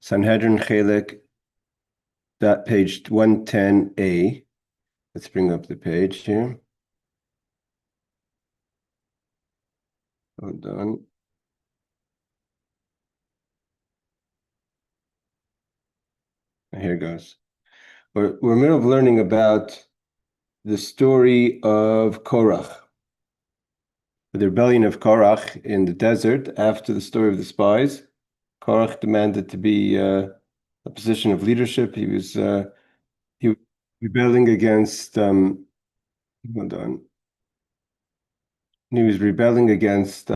Sanhedrin Chelek, that page 110a. Let's bring up the page here. Hold on. Here it goes. We're in the middle of learning about the story of Korach, the rebellion of Korach in the desert after the story of the spies. Korach demanded to be a position of leadership. He was rebelling against hold on. He was rebelling against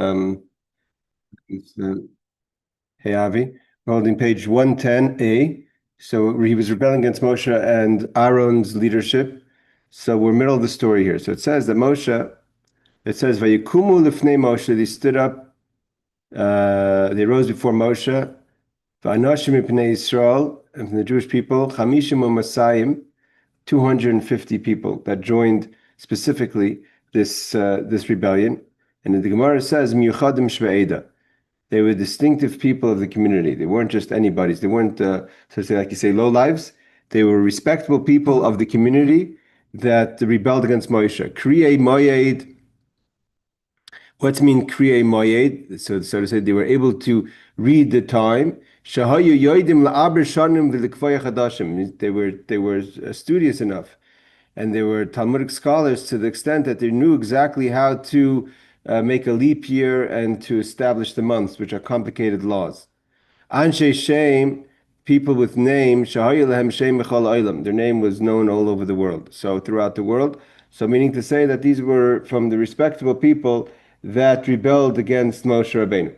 Heavi, holding page 110a. So he was rebelling against Moshe and Aaron's leadership. So we're middle of the story here. So it says that Vayikumu lifnei Moshe, they stood up, they rose before Moshe, V'anoshim mipnei Yisrael, and from the Jewish people, Chamishim u'masayim, 250 people that joined specifically this rebellion. And the Gemara says, Miyuchadim Shve'eda. They were distinctive people of the community. They weren't just anybody's. They weren't, so to say, like you say, low lives. They were respectable people of the community that rebelled against Moshe. Kriyei Moyed. What's mean Kriyei Moyed? So to say, they were able to read the time. Shahayu Yoidim la'aber shanim v'likvaya chadashim. They were studious enough, and they were Talmudic scholars to the extent that they knew exactly how to make a leap year and to establish the months, which are complicated laws. Anshe Shem, people with name, Shahayu lehem Shem b'chol olam. Their name was known all over the world, so throughout the world. So meaning to say that these were from the respectable people that rebelled against Moshe Rabbeinu.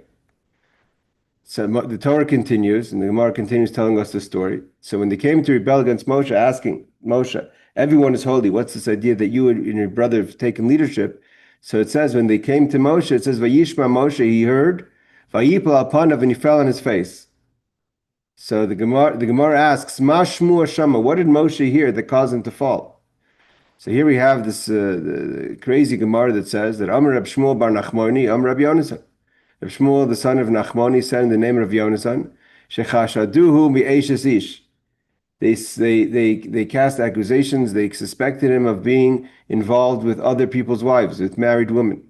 So the Torah continues, and the Gemara continues telling us the story. So when they came to rebel against Moshe, asking Moshe, everyone is holy. What's this idea that you and your brother have taken leadership? So it says when they came to Moshe, it says Vayishma Moshe, he heard, Vayipal alpanav, and he fell on his face. So the Gemara asks, Ma shmu hashama, what did Moshe hear that caused him to fall? So here we have this the crazy Gemara that says that Amar Rab Shmuel bar Nachmoni, Amar Rab Yonasan. Rab Shmuel, the son of Nachmoni, said in the name of Yonasan, Shechashaduhu mi'eshes ish. They cast accusations. They suspected him of being involved with other people's wives, with married women.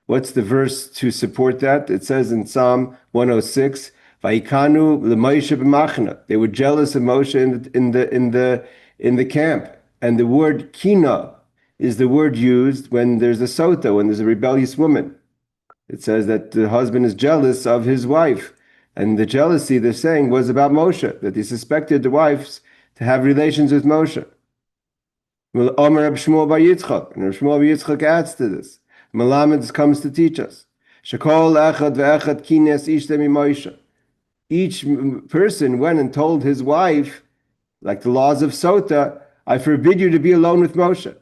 What's the verse to support that? It says in Psalm 106, "Vayikanu l'Moshe b'machna." They were jealous of Moshe in the camp, and the word kina is the word used when there's a sota, when there's a rebellious woman. It says that the husband is jealous of his wife. And the jealousy, they're saying, was about Moshe, that they suspected the wives to have relations with Moshe. Well, Omer Reb Shmuel bar Yitzchak, and Reb Shmuel bar Yitzchak adds to this. Melamed comes to teach us. Shekol echad ve'echad kines ishtem Moshe. Each person went and told his wife, like the laws of Sota, I forbid you to be alone with Moshe.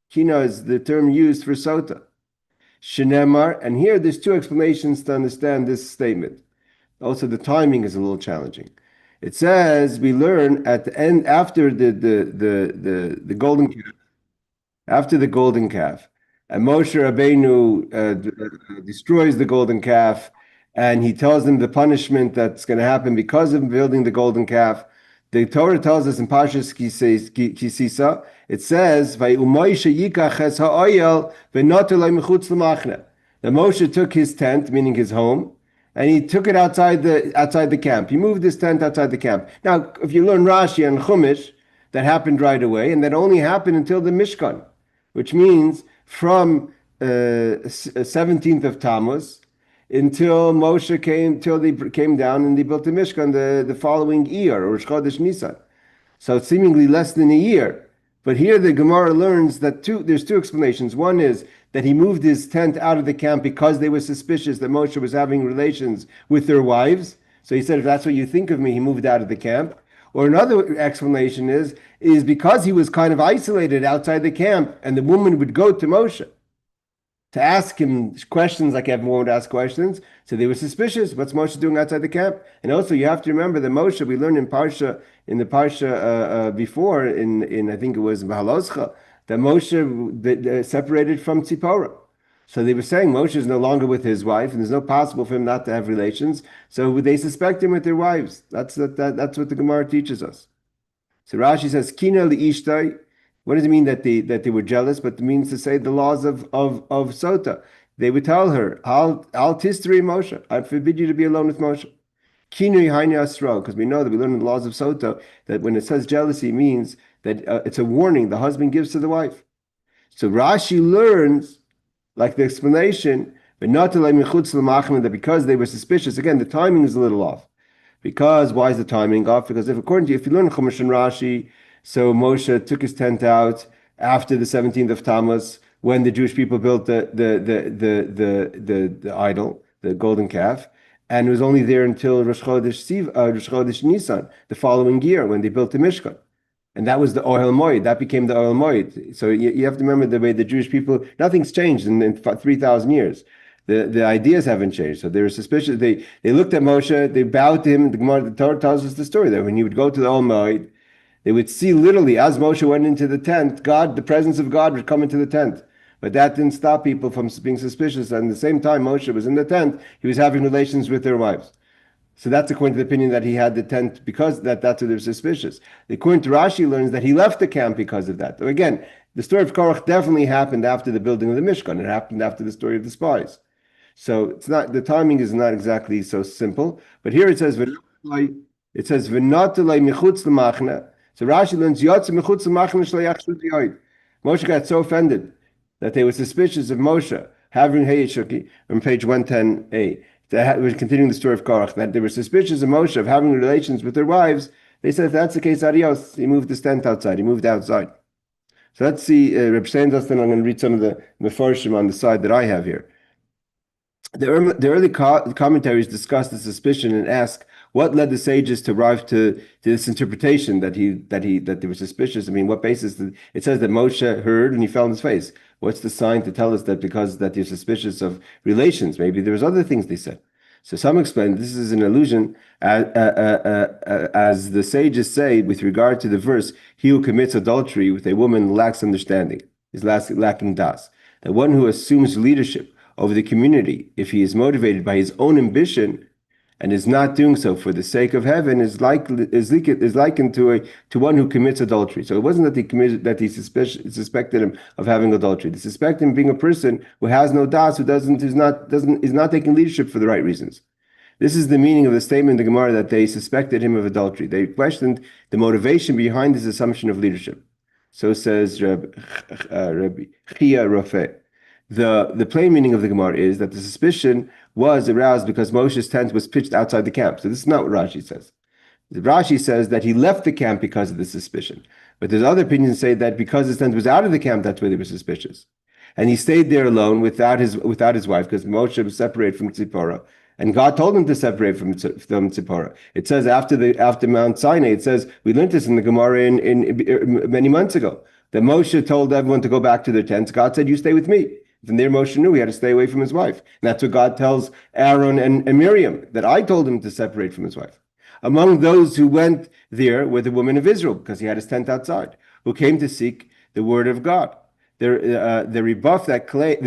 Kina is the term used for Sota. Shenemar, and here there's two explanations to understand this statement. Also, the timing is a little challenging. It says we learn at the end after the golden calf, after the golden calf, and Moshe Rabbeinu destroys the golden calf, and he tells them the punishment that's going to happen because of building the golden calf. The Torah tells us in Parshas Kisisa, it says Vayumoisha yikach es ha'oyel v'notelay mechutz l'machne. That Moshe took his tent, meaning his home, and he took it outside the camp. He moved his tent outside the camp. Now, if you learn Rashi and Chumash, that happened right away, and that only happened until the Mishkan, which means from 17th of Tammuz until Moshe came down and they built the Mishkan the following year, or Rosh Chodesh Nisan. So it's seemingly less than a year. But here the Gemara learns that there's two explanations. One is that he moved his tent out of the camp because they were suspicious that Moshe was having relations with their wives. So he said, if that's what you think of me, he moved out of the camp. Or another explanation is because he was kind of isolated outside the camp, and the woman would go to Moshe to ask him questions like everyone would ask questions. So they were suspicious. What's Moshe doing outside the camp? And also you have to remember that Moshe, we learned in the Parsha before, in I think it was Mahaloscha, that Moshe separated from Tzipora. So they were saying Moshe is no longer with his wife, and there's no possible for him not to have relations. So they suspect him with their wives. That's what the Gemara teaches us. So Rashi says, "Kina liishtai." What does it mean that they were jealous? But it means to say the laws of Sota. They would tell her, "Al tistri Moshe. I forbid you to be alone with Moshe." Kinu haini asro, because we know that we learn in the laws of Sota that when it says jealousy, it means that it's a warning the husband gives to the wife. So Rashi learns, like the explanation, but not to that because they were suspicious. Again, the timing is a little off. Because why is the timing off? Because if you learn Chumash and Rashi, so Moshe took his tent out after the 17th of Tammuz when the Jewish people built the idol, the golden calf, and it was only there until Rosh Chodesh Nisan, the following year when they built the Mishkan. And that was the Ohel Moed. That became the Ohel Moed. So you have to remember the way the Jewish people, nothing's changed in 3,000 years. The ideas haven't changed. So they were suspicious. They looked at Moshe, they bowed to him. The Torah tells us the story that when he would go to the Ohel Moed, they would see literally as Moshe went into the tent, the presence of God would come into the tent. But that didn't stop people from being suspicious. And at the same time Moshe was in the tent, he was having relations with their wives. So that's according to the opinion that he had the tent because that's what they're suspicious. According to Rashi learns that he left the camp because of that. So again, the story of Korach definitely happened after the building of the Mishkan. It happened after the story of the spies. So it's not, the timing is not exactly so simple. But here it says v'natulei michutz l'machna. So Rashi learns yotze michutz l'machna shleich shut yoid. Moshe got so offended that they were suspicious of Moshe having Hayeshuki on page 110a. We're continuing the story of Korach, that they were suspicious of Moshe of having relations with their wives. They said, if that's the case, adios. He moved his tent outside. He moved outside. So let's see, Reb Shlomo Dustin, I'm going to read some of the Mefarshim on the side that I have here. The early commentaries discuss the suspicion and ask what led the sages to arrive to this interpretation that they were suspicious. I mean, what basis? It says that Moshe heard and he fell on his face. What's the sign to tell us that because that they're suspicious of relations? Maybe there was other things they said. So some explain this is an allusion, as the sages say with regard to the verse, he who commits adultery with a woman lacks understanding, is lacking das. The one who assumes leadership over the community, if he is motivated by his own ambition and is not doing so for the sake of heaven, is likened to one who commits adultery. So it wasn't that he suspected him of having adultery. They suspect him being a person who has no das, is not taking leadership for the right reasons. This is the meaning of the statement in the Gemara that they suspected him of adultery. They questioned the motivation behind his assumption of leadership. So says Rabbi Chia Rafeh. The plain meaning of the Gemara is that the suspicion was aroused because Moshe's tent was pitched outside the camp. So this is not what Rashi says. Rashi says that he left the camp because of the suspicion. But there's other opinions that say that because his tent was out of the camp, that's why they were suspicious. And he stayed there alone without his wife because Moshe was separated from Tzipporah. And God told him to separate from Tzipporah. It says after Mount Sinai, it says, we learned this in the Gemara in many months ago, that Moshe told everyone to go back to their tents. God said, you stay with me. From there, Moshe knew he had to stay away from his wife. And that's what God tells Aaron and Miriam, that I told him to separate from his wife. Among those who went there were the women of Israel, because he had his tent outside, who came to seek the word of God. To rebuff that claim,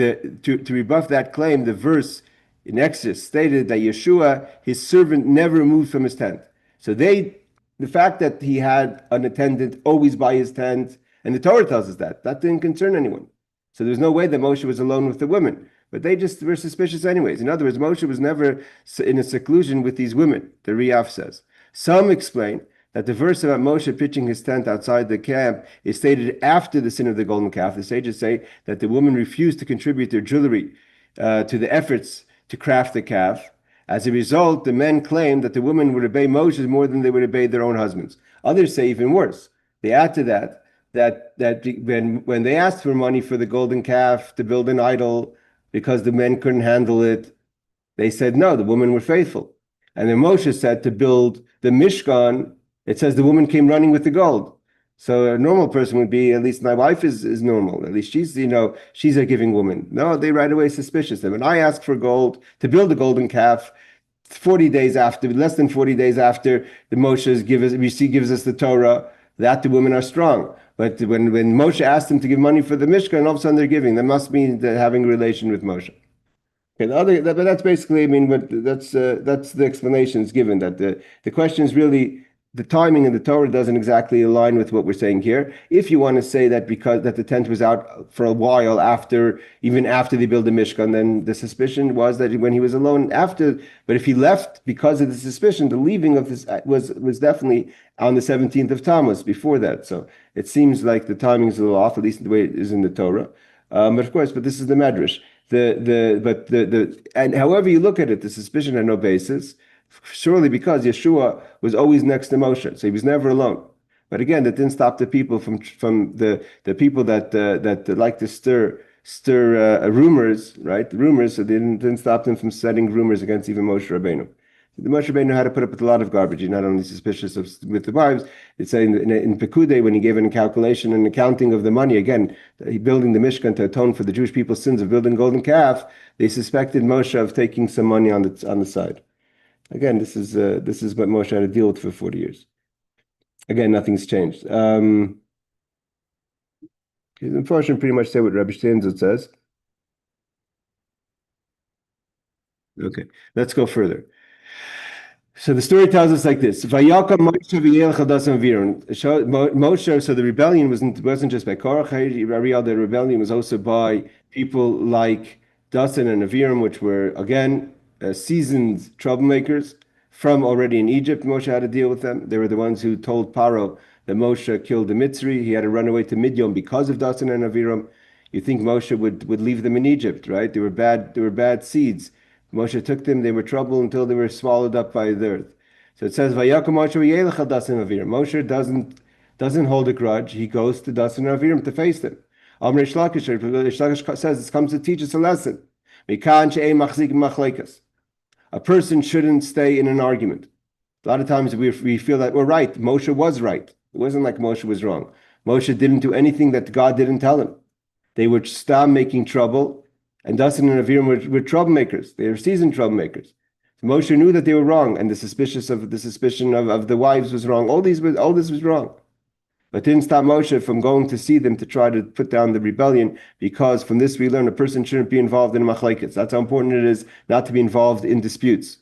the verse in Exodus stated that Yeshua, his servant, never moved from his tent. So the fact that he had an attendant always by his tent, and the Torah tells us that didn't concern anyone. So there's no way that Moshe was alone with the women, but they just were suspicious anyways. In other words, Moshe was never in a seclusion with these women, the Riyaf says. Some explain that the verse about Moshe pitching his tent outside the camp is stated after the sin of the golden calf. The sages say that the women refused to contribute their jewelry to the efforts to craft the calf. As a result, the men claim that the women would obey Moshe more than they would obey their own husbands. Others say even worse. They add to that when they asked for money for the golden calf to build an idol because the men couldn't handle it, they said no, the women were faithful. And then Moshe said to build the Mishkan, it says the woman came running with the gold. So a normal person would be, at least my wife is normal. At least she's a giving woman. No, they right away suspicious. And when I asked for gold to build a golden calf, less than 40 days after the Moshe gives us the Torah, that the women are strong. But when Moshe asked them to give money for the Mishkan, all of a sudden they're giving. That must mean they're having a relation with Moshe. Okay, but that's basically, I mean, but that's the explanation is given, that the question is really the timing in the Torah doesn't exactly align with what we're saying here. If you want to say that because that the tent was out for a while even after they built the Mishkan, then the suspicion was that when he was alone after. But if he left because of the suspicion, the leaving of this was definitely on the 17th of Tammuz before that. So it seems like the timing is a little off, at least the way it is in the Torah. But of course, this is the Medrash. And however you look at it, the suspicion had no basis. Surely because Yeshua was always next to Moshe, so he was never alone. But again, that didn't stop the people from the people that like to stir rumors, right? Rumors, so they didn't stop them from setting rumors against even Moshe Rabbeinu. The Moshe Rabbeinu had to put up with a lot of garbage. He's not only suspicious with the wives. It's saying in Pekude, when he gave a calculation and accounting of the money, again, he building the Mishkan to atone for the Jewish people's sins of building golden calf, they suspected Moshe of taking some money on the side. Again, this is what Moshe had to deal with for 40 years. Again, nothing's changed. Unfortunately, pretty much say what Rabbi Steinzut says. Okay, let's go further. So the story tells us like this: Moshe, so the rebellion wasn't just by Korach. The rebellion was also by people like Dasan and Aviram, which were again seasoned troublemakers from already in Egypt. Moshe had to deal with them. They were the ones who told Paro that Moshe killed the Mitzri. He had to run away to Midian because of Dasan and Aviram. You think Moshe would leave them in Egypt, right? They were bad seeds. Moshe took them, they were trouble until they were swallowed up by the earth. So it says, Moshe doesn't hold a grudge. He goes to Dasan and Aviram to face them. Rish Lakish says this comes to teach us a lesson. A person shouldn't stay in an argument. A lot of times we feel that we're right. Moshe was right. It wasn't like Moshe was wrong. Moshe didn't do anything that God didn't tell him. They would stop making trouble. And Dasan and Aviram were troublemakers. They were seasoned troublemakers. So Moshe knew that they were wrong, and the suspicion of the wives was wrong. All this was wrong. But didn't stop Moshe from going to see them to try to put down the rebellion, because from this we learn a person shouldn't be involved in machlekes. That's how important it is not to be involved in disputes.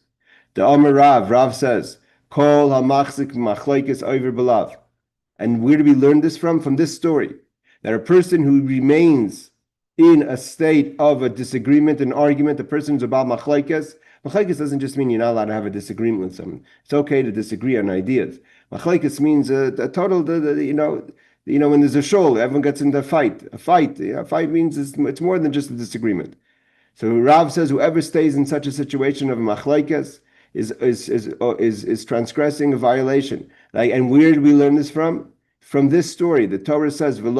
The Amar Rav says, Kol hamachzik machlekes over belav. And where do we learn this from? From this story. That a person who remains in a state of a disagreement, an argument, a person's about machlekes. Machlekes doesn't just mean you're not allowed to have a disagreement with someone. It's okay to disagree on ideas. Machlekes means a total, when there's a shul, everyone gets into a fight. A fight means it's more than just a disagreement. So Rav says whoever stays in such a situation of a machlekes is transgressing a violation. And where did we learn this from? From this story, the Torah says, don't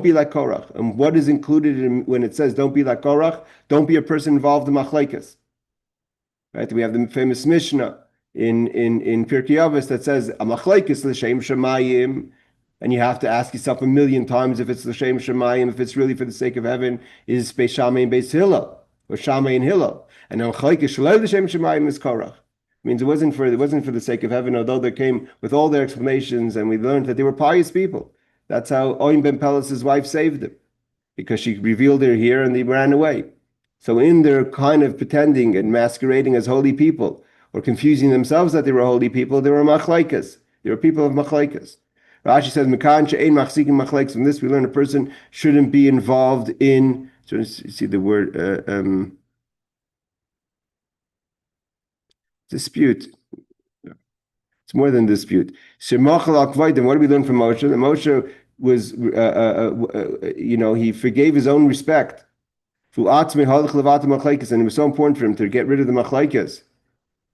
be like Korach. And what is included when it says, don't be like Korach? Don't be a person involved in machlekes. Right? We have the famous Mishnah in Pirkei Avos that says, a machlekes l'shem shemayim, and you have to ask yourself a million times if it's l'shem shemayim, if it's really for the sake of heaven, is Beis Shammai and Beis Hillel, or Shammai and Hillel. And a machlekes shalei l'shem shemayim is Korach. Means it wasn't for the sake of heaven, although they came with all their explanations, and we learned that they were pious people. That's how Oim ben Pelas's wife saved them, because she revealed her here and they ran away. So in their kind of pretending and masquerading as holy people, or confusing themselves that they were holy people, they were machlekes. They were people of machlekes. Rashi says, "Mekan she'ein machzikin machlekes." From this, we learn a person shouldn't be involved in. So you see the word. Dispute. It's more than dispute. What do we learn from Moshe? That Moshe was, he forgave his own respect. And it was so important for him to get rid of the machlekes.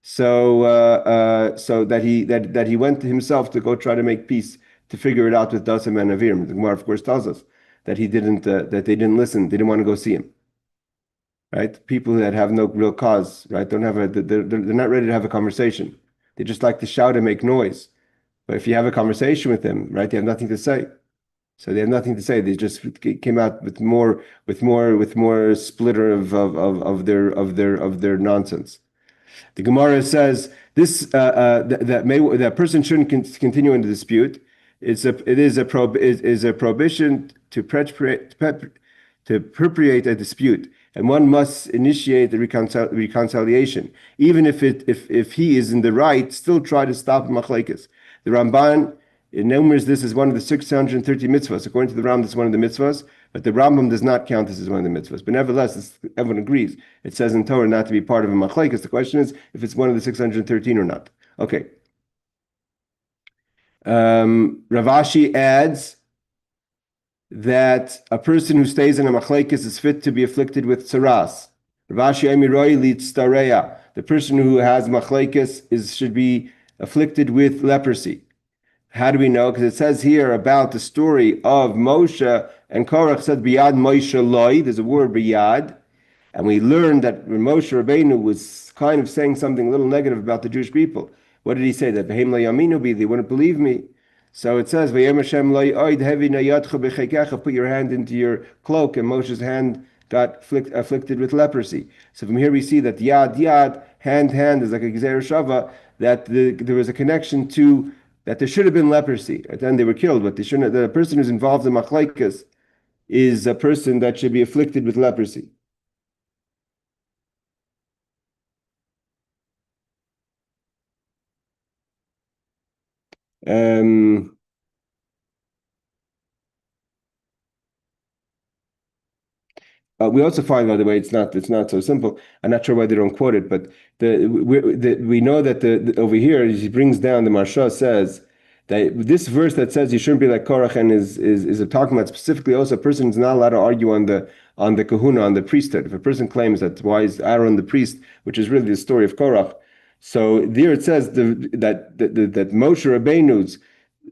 So that he went to himself to go try to make peace, to figure it out with Dasan and Aviram. The Gemara, of course, tells us that they didn't listen. They didn't want to go see him. Right? People that have no real cause, right? They're not ready to have a conversation. They just like to shout and make noise. But if you have a conversation with them, right, they have nothing to say. So they have nothing to say. They just came out with more splitter of their nonsense. The Gemara says this that person shouldn't continue in the dispute. It is a prohibition to perpetuate a dispute, and one must initiate the reconciliation, even if he is in the right. Still try to stop machlekes. The Ramban enumerates this as one of the 630 mitzvahs. According to the Rambam, it's one of the mitzvahs, but the Rambam does not count this as one of the mitzvahs. But nevertheless, everyone agrees. It says in Torah not to be part of a machlekes. The question is if it's one of the 613 or not. Okay. Rav Ashi adds that a person who stays in a machlekes is fit to be afflicted with tsaras. Rav Ashi emiroi litztareya. The person who has machlekes should be afflicted with leprosy. How do we know? Because it says here about the story of Moshe and Korach said biyad Moshe loy. There's a word biyad, and we learned that when Moshe Rabbeinu was kind of saying something a little negative about the Jewish people. What did he say? That Behem lo yaminu bi, they wouldn't believe me. So it says, Vayem Hashem lo yoid hevi nayadcha b'chekecha, put your hand into your cloak, and Moshe's hand got afflicted with leprosy. So from here we see that yad, hand is like a gzeir shava, that there was a connection to, that there should have been leprosy. And then they were killed, but they shouldn't. The person who's involved in machlekes is a person that should be afflicted with leprosy. We also find, by the way, it's not so simple. I'm not sure why they don't quote it, but we know that over here he brings down, the Marsha says that this verse that says you shouldn't be like Korach and is talking about specifically also a person is not allowed to argue on the kahuna, on the priesthood. If a person claims that why is Aaron the priest, which is really the story of Korach. So there it says that Moshe Rabbeinu's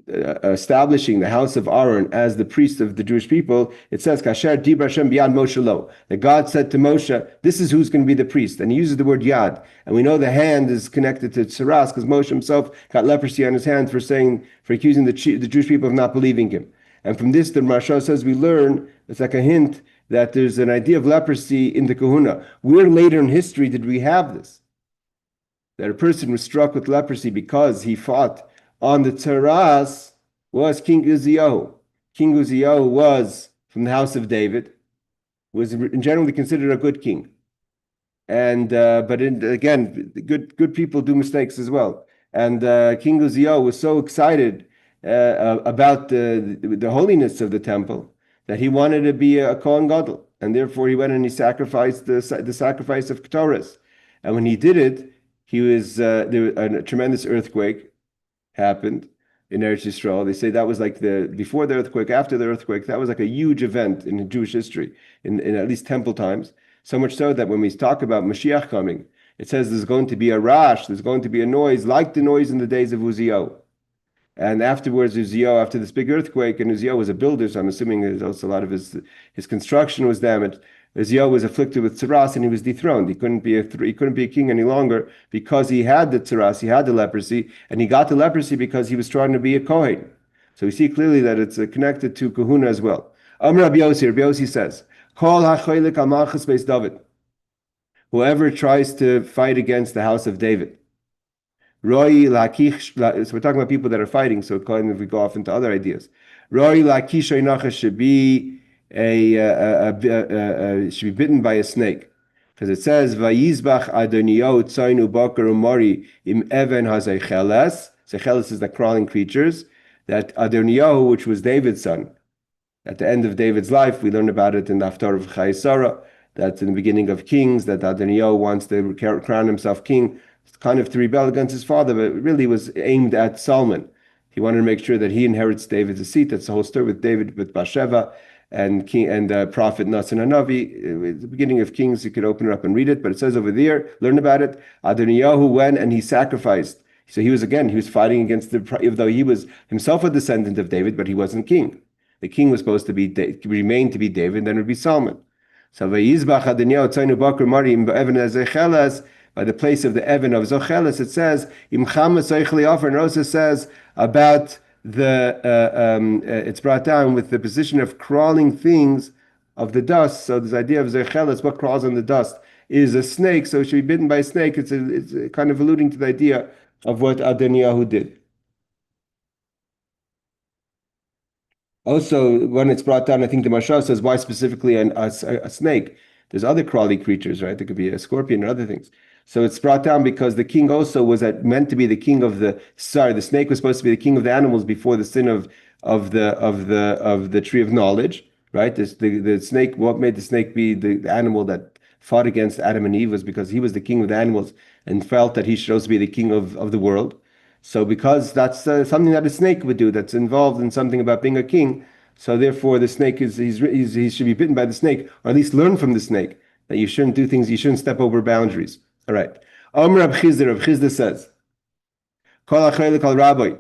establishing the house of Aaron as the priest of the Jewish people, it says Kasher Dibra Hashem biyad Moshe lo. That God said to Moshe, this is who's going to be the priest, and he uses the word yad, and we know the hand is connected to tsaras because Moshe himself got leprosy on his hand for accusing the Jewish people of not believing him. And from this, the Marsha says we learn it's like a hint that there's an idea of leprosy in the kahuna. Where later in history did we have this? That a person was struck with leprosy because he fought on the tsaras was King Uzziyahu. King Uzziyahu was from the house of David, was generally considered a good king. And again, good people do mistakes as well. And King Uzziyahu was so excited about the holiness of the temple that he wanted to be a Kohen Gadol, and therefore he went and he sacrificed the sacrifice of Ketores. And when he did it, he was there was a tremendous earthquake happened in Eretz Yisrael. They say that was like before the earthquake, after the earthquake, that was like a huge event in Jewish history, in at least temple times. So much so that when we talk about Mashiach coming, it says there's going to be a rash, there's going to be a noise like the noise in the days of Uzziyahu. And afterwards, Uzziyahu, after this big earthquake, and Uzziyahu was a builder, so I'm assuming there's also a lot of his construction was damaged. Uzziyahu was afflicted with tsaras and he was dethroned. He couldn't be a king any longer because he had the tsaras, he had the leprosy, and he got the leprosy because he was trying to be a kohen. So we see clearly that it's connected to kahuna as well. Rabbi Yossi says, "Kol hachoylek al malchus beis David." Whoever tries to fight against the house of David. Roi lakish. So we're talking about people that are fighting. So if we go off into other ideas, Roi lakish oinacha should be should be bitten by a snake, because it says vayizbach adoniyahu tzainu bakar umari im even hazay cheles. So cheles is the crawling creatures. That Adoniyahu, which was David's son, at the end of David's life, we learn about it in the Haftarah of Chayesara. That's in the beginning of Kings. That Adoniyahu wants to crown himself king, kind of to rebel against his father, but it really was aimed at Solomon. He wanted to make sure that he inherits David's seat. That's the whole story with David, with Bathsheba, and prophet Nathan Hanavi. At the beginning of Kings, you could open it up and read it, but it says over there, learn about it. Adoniyahu went and he sacrificed. So he was fighting against even though he was himself a descendant of David, but he wasn't king. The king was supposed to remain to be David, then it would be Solomon. So vayizbach Adoniyahu tzainu bakar marim be'evan hazecheles, by the place of the Evan of Zocheles, it says, Im Chamas Eichli Offer, and also says about it's brought down with the position of crawling things of the dust. So this idea of Zocheles, what crawls on the dust, is a snake, so it should be bitten by a snake. It's kind of alluding to the idea of what Adoniyahu did. Also, when it's brought down, I think the Mashal says, why specifically a snake? There's other crawly creatures, right? There could be a scorpion and other things. So it's brought down because the king also was meant to be the king of the snake was supposed to be the king of the animals before the sin of the tree of knowledge, right? The snake, what made the snake be the animal that fought against Adam and Eve was because he was the king of the animals and felt that he should also be the king of the world. So because that's something that a snake would do, that's involved in something about being a king, so therefore the snake he should be bitten by the snake, or at least learn from the snake that you shouldn't do things, you shouldn't step over boundaries. All right. Rab Chizda says, Kol ha'chelek al rabbi,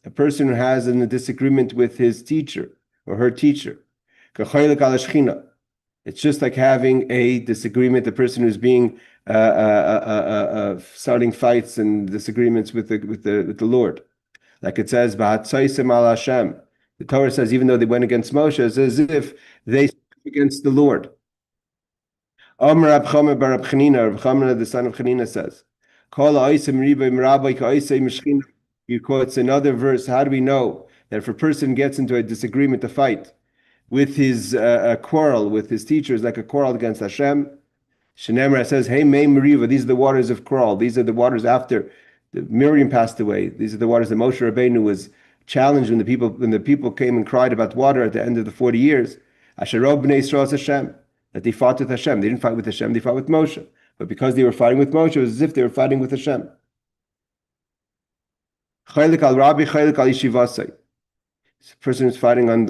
a person who has a disagreement with his teacher or her teacher, k'chelek al shechina. It's just like having a disagreement, the person who's being starting fights and disagreements with the Lord. Like it says, B'hatzaisem al Hashem. The Torah says, even though they went against Moshe, it's as if they spoke against the Lord. Amr Rab Chama bar Rab Chanina, Rab Chama, the son of Chanina, says, Kol ha'oisem riba im rabbi ka'oisem mishchina. He quotes another verse. How do we know that if a person gets into a disagreement, a fight, with his quarrel with his teachers, like a quarrel against Hashem? Shenemra says, "Hey, May Meriva, these are the waters of quarrel. These are the waters after Miriam passed away. These are the waters that Moshe Rabbeinu was challenged when the people came and cried about water at the end of the 40 years. Asherov bnei Yisrael Hashem, that they fought with Hashem. They didn't fight with Hashem; they fought with Moshe. But because they were fighting with Moshe, it was as if they were fighting with Hashem. Chelek al Rabbi, Chelek al Yeshivasai. This person is fighting on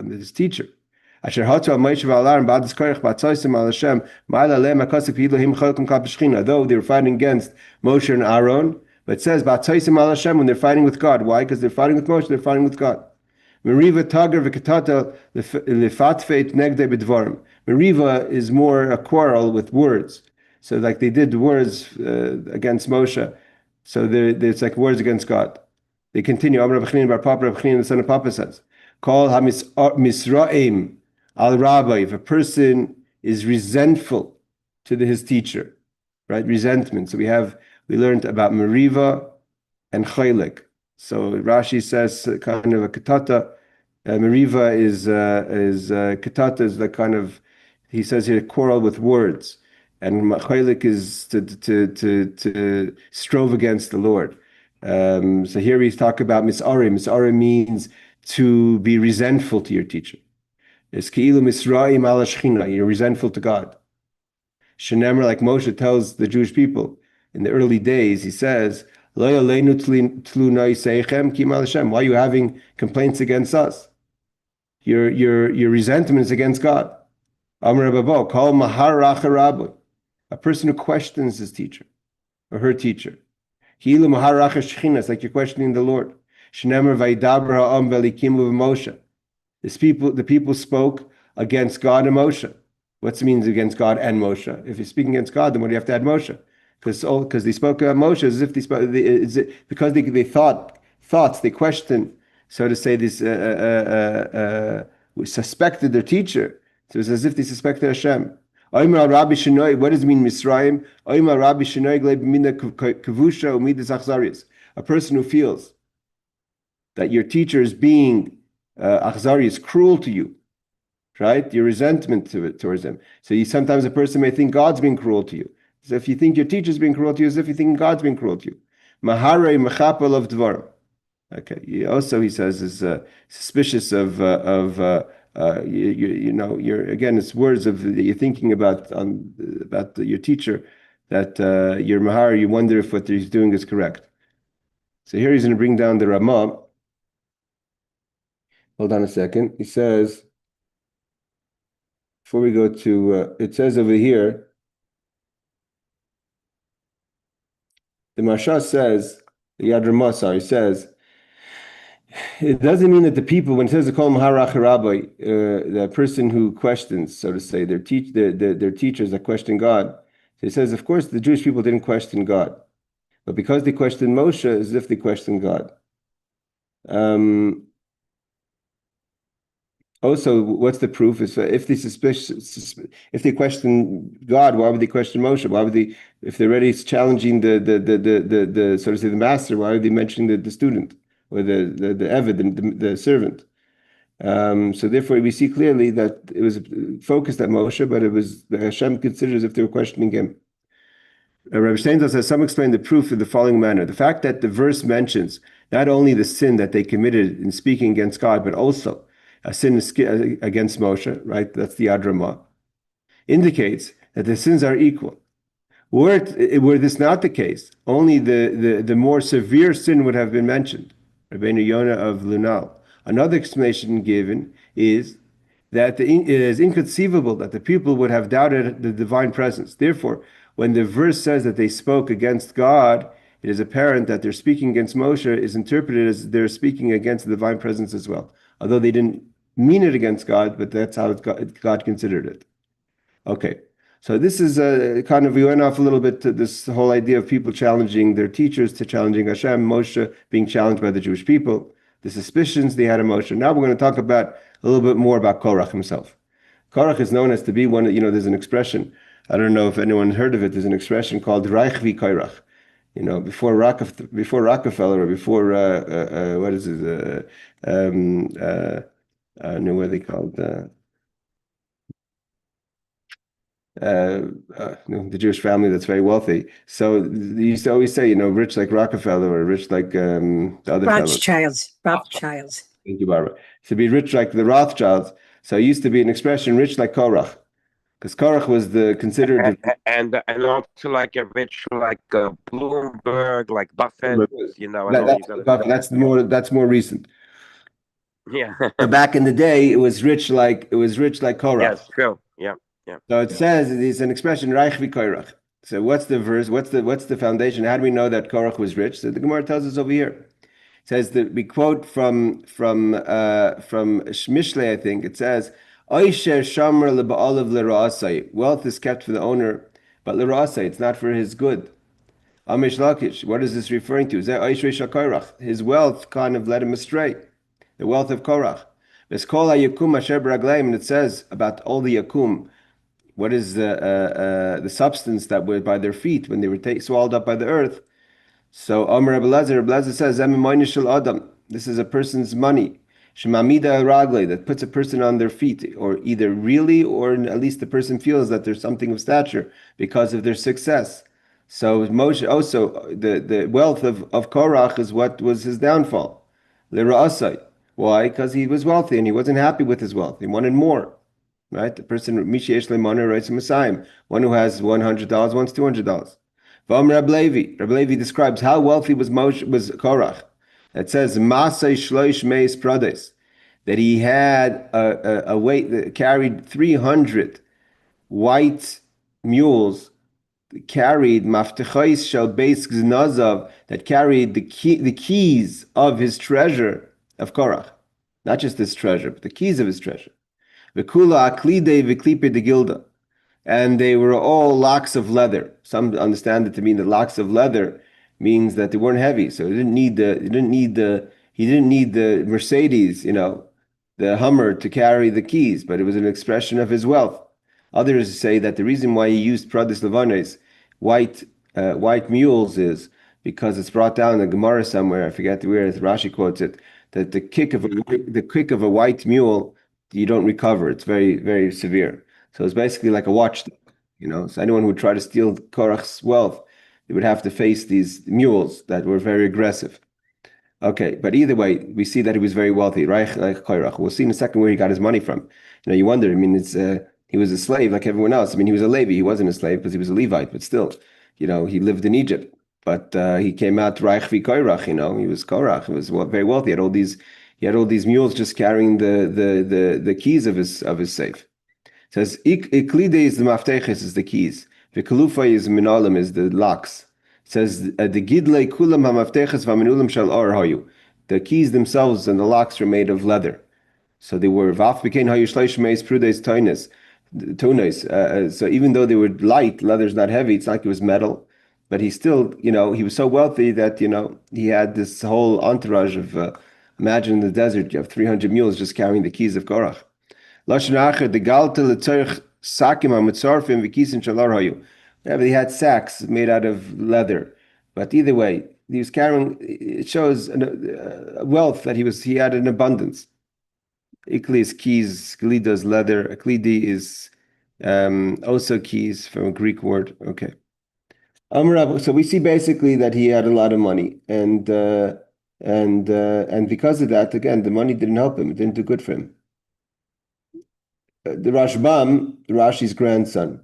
his teacher. Though they were fighting against Moshe and Aaron, but it says when they're fighting with God. Why? Because they're fighting with Moshe, they're fighting with God. Meriva is more a quarrel with words. So like they did words against Moshe. So it's like words against God. They continue. Rab Chanina bar Papa, Rab Chanina, the son of Papa, says, Call misraim al rabbi. If a person is resentful to his teacher, right? Resentment. So we learned about Meriva and Chelek. So Rashi says kind of a katata. Meriva is katata is the kind of, he says here, quarrel with words. And Chelek is to strove against the Lord. So here we talk about mis'arim. Mis'arim means to be resentful to your teacher. It's ki'ilu misra'im ala shechina. You're resentful to God. Shenemar, like Moshe tells the Jewish people in the early days, he says, Lo yaleinu tluna yiseichem ki mal Hashem. Why are you having complaints against us? Your resentment is against God. Amar Babo, call mahar rabbi. A person who questions his teacher or her teacher. It's like you're questioning the Lord. The people spoke against God and Moshe. What's it means against God and Moshe? If you're speaking against God, then what do you have to add Moshe? Because they spoke about Moshe as if they spoke, because they thoughts, they questioned, so to say, this suspected their teacher. So it's as if they suspected Hashem. What does it mean, Misraim? A person who feels that your teacher is being achzari, cruel to you, right? Your resentment towards him. So sometimes a person may think God's being cruel to you. So if you think your teacher's being cruel to you, as if you think God's being cruel to you. Mahare mechapel of dvarim. Okay. He says, is suspicious of you're again, it's words of you're thinking about your teacher, that your mahar, you wonder if what he's doing is correct. So here he's going to bring down the Ramah. Hold on a second. He says, before we go to, it says over here, the Marsha says, the Yad Ramah, sorry, says, it doesn't mean that the people, when it says to call Maharach Rabbi, the person who questions, so to say, their teachers that question God. So it says, of course, the Jewish people didn't question God, but because they questioned Moshe, as if they questioned God. Also, what's the proof? Is if they if they question God, why would they question Moshe? Why would they, if they're already challenging the so to say the master? Why are they mentioning the student or the Eved, the servant? So therefore, we see clearly that it was focused at Moshe, but it was Hashem considered as if they were questioning him. Rabbi Steindl says, some explain the proof in the following manner. The fact that the verse mentions not only the sin that they committed in speaking against God, but also a sin against Moshe, right? That's the Adrama, indicates that the sins are equal. Were this not the case, only the more severe sin would have been mentioned. Rabbeinu Yonah of Lunal. Another explanation given is that it is inconceivable that the people would have doubted the divine presence. Therefore, when the verse says that they spoke against God, it is apparent that their speaking against Moshe is interpreted as they're speaking against the divine presence as well. Although they didn't mean it against God, but that's how God considered it. Okay, so this is kind of, we went off a little bit to this whole idea of people challenging their teachers to challenging Hashem, Moshe being challenged by the Jewish people, the suspicions they had of Moshe. Now we're going to talk about a little bit more about Korach himself. Korach is known as to be one, there's an expression, I don't know if anyone heard of it, there's an expression called Reich vi Korach. Before Rockefeller, or before, what is it, I know what they called, the Jewish family that's very wealthy. So they used to always say, rich like Rockefeller or rich like the other Rothschilds. Rothschilds. Thank you, Barbara. To be rich like the Rothschilds. So it used to be an expression, rich like Korach, because Korach was considered and also like a rich like Bloomberg, like Buffett. That's more recent. Yeah. So back in the day, it was rich like Korach. Yes, true. Yeah. Yeah. So it says it's an expression, Reich vi Korach. So what's the verse? What's the foundation? How do we know that Korach was rich? So the Gemara tells us over here. It says that we quote from Mishlei, I think. It says, Oisher Shamar leBa'alav leRa'asai. Wealth is kept for the owner, but leRa'asai, it's not for his good. Amish Lakish, what is this referring to? Is that Oisher Shakorach? His wealth kind of led him astray. The wealth of Korach. And it says about all the Yakum, what is the substance that were by their feet when they were swallowed up by the earth? So Amr Abelazar says, Adam. This is a person's money. Shemamida Ragle, that puts a person on their feet, or either really, or at least the person feels that there's something of stature because of their success. So Moshe also, the wealth of Korach is what was his downfall. Lira'asai. Why? Because he was wealthy and he wasn't happy with his wealth. He wanted more. Right? The person, one who has $100 wants $200. Reb Levi describes how wealthy was Korach. It says Masay Shloish Meis Prades, that he had a weight that carried 300 white mules, carried Maftechais Shel Beis Gnazav, that carried the keys of his treasure of Korach. Not just his treasure, but the keys of his treasure. V'kula aklide v'klipe de gilda, and they were all locks of leather. Some understand it to mean that locks of leather means that they weren't heavy, so he didn't need the Mercedes, the Hummer to carry the keys, but it was an expression of his wealth. Others say that the reason why he used Pradis Levanes, white mules, is because it's brought down in the Gemara somewhere. I forget where Rashi quotes it, that the kick of a white mule, you don't recover. It's very, very severe. So it's basically like a watchdog, So anyone who would try to steal Korach's wealth, they would have to face these mules that were very aggressive. Okay, but either way, we see that he was very wealthy, right? Like Korach. We'll see in a second where he got his money from. You wonder. He was a slave like everyone else. He was a Levi. He wasn't a slave because he was a Levite, but still, he lived in Egypt. But he came out Reich vi Korach. He was Korach. He was very wealthy. He had all these mules just carrying the keys of his safe. It says Iklide is the mafteches, is the keys. V'kalufa is minalim, is the locks. It says the gidlei kulam hamafteches v'aminulim shal or hayu. The keys themselves and the locks were made of leather. So they were vaf b'kein hayu shleish meis prudes toines. So even though they were light, leather's not heavy. It's like it was metal. But he still, he was so wealthy that, he had this whole entourage of, imagine in the desert, you have 300 mules just carrying the keys of Korach. Lashon acher degalta letzorich sakim hamitzarfim v'kisin shalar hayu. Yeah, but he had sacks made out of leather. But either way, he was carrying. It shows wealth that he had in abundance. Ikli is keys. Glida is leather. Aklidi is also keys from a Greek word. Okay. So we see basically that he had a lot of money, and because of that, again, the money didn't help him. It didn't do good for him. The Rashbam, Rashi's grandson,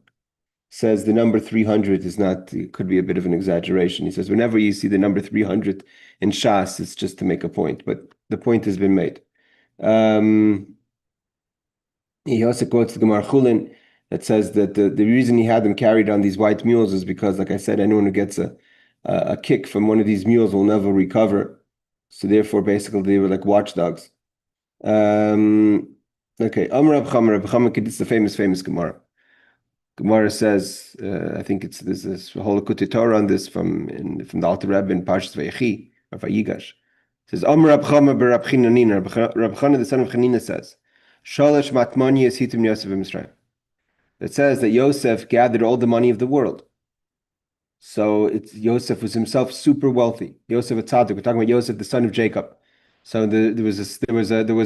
says the number 300 is not, it could be a bit of an exaggeration. He says whenever you see the number 300 in Shas, it's just to make a point, but the point has been made. He also quotes the Gemara Chulin that says that the reason he had them carried on these white mules is because, like I said, anyone who gets a kick from one of these mules will never recover. So therefore, basically, they were like watchdogs. Okay, Amr Rab Chama, it's the famous Gemara. Gemara says, I think there's this whole Likutei Torah on this from the Alter Rebbe in Parshas Vayechi or Vayigash. It says, Amr Rab Chama ber Rab Chananina. Rab Chana, the son of Chanina, says, Shalosh matmani esitim Yosef b'Mitzrayim. It says that Yosef gathered all the money of the world. So Yosef was himself super wealthy. Yosef a tzaddik. We're talking about Yosef, the son of Jacob. So there was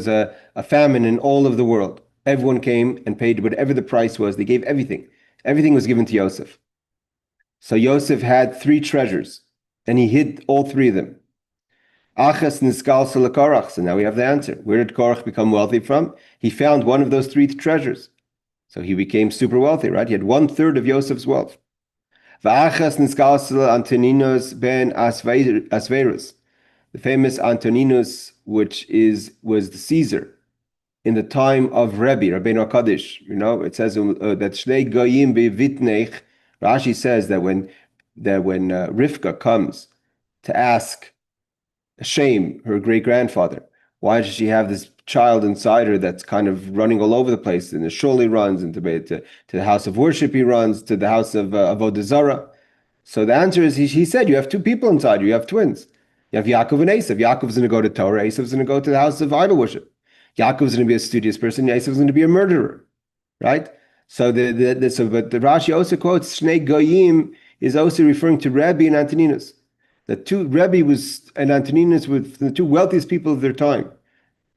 a famine in all of the world. Everyone came and paid whatever the price was. They gave everything. Everything was given to Yosef. So Yosef had 3 treasures, and he hid all 3 of them. Achas niskal Korach. So now we have the answer. Where did Korach become wealthy from? He found one of those 3 treasures. So he became super wealthy, right? He had 1/3 of Yosef's wealth. V'achas niskal Antoninus ben Asverus. The famous Antoninus, which was the Caesar in the time of Rabbeinu HaKadosh. You know, it says that Shnei Goyim beVitnech. Rashi says that when Rivka comes to ask Shem, her great-grandfather, why does she have this child inside her that's kind of running all over the place? In the shul he runs, to the house of worship he runs, to the house of Avodah Zarah. So the answer is, he said, you have 2 people inside you, you have twins. You have Yaakov and Esav. Yaakov's going to go to Torah, Esav's going to go to the house of idol worship. Yaakov's going to be a studious person, Esav's going to be a murderer, right? So but the Rashi also quotes Shnei Goyim is also referring to Rebbe and Antoninus. The Rebbe and Antoninus were the 2 wealthiest people of their time.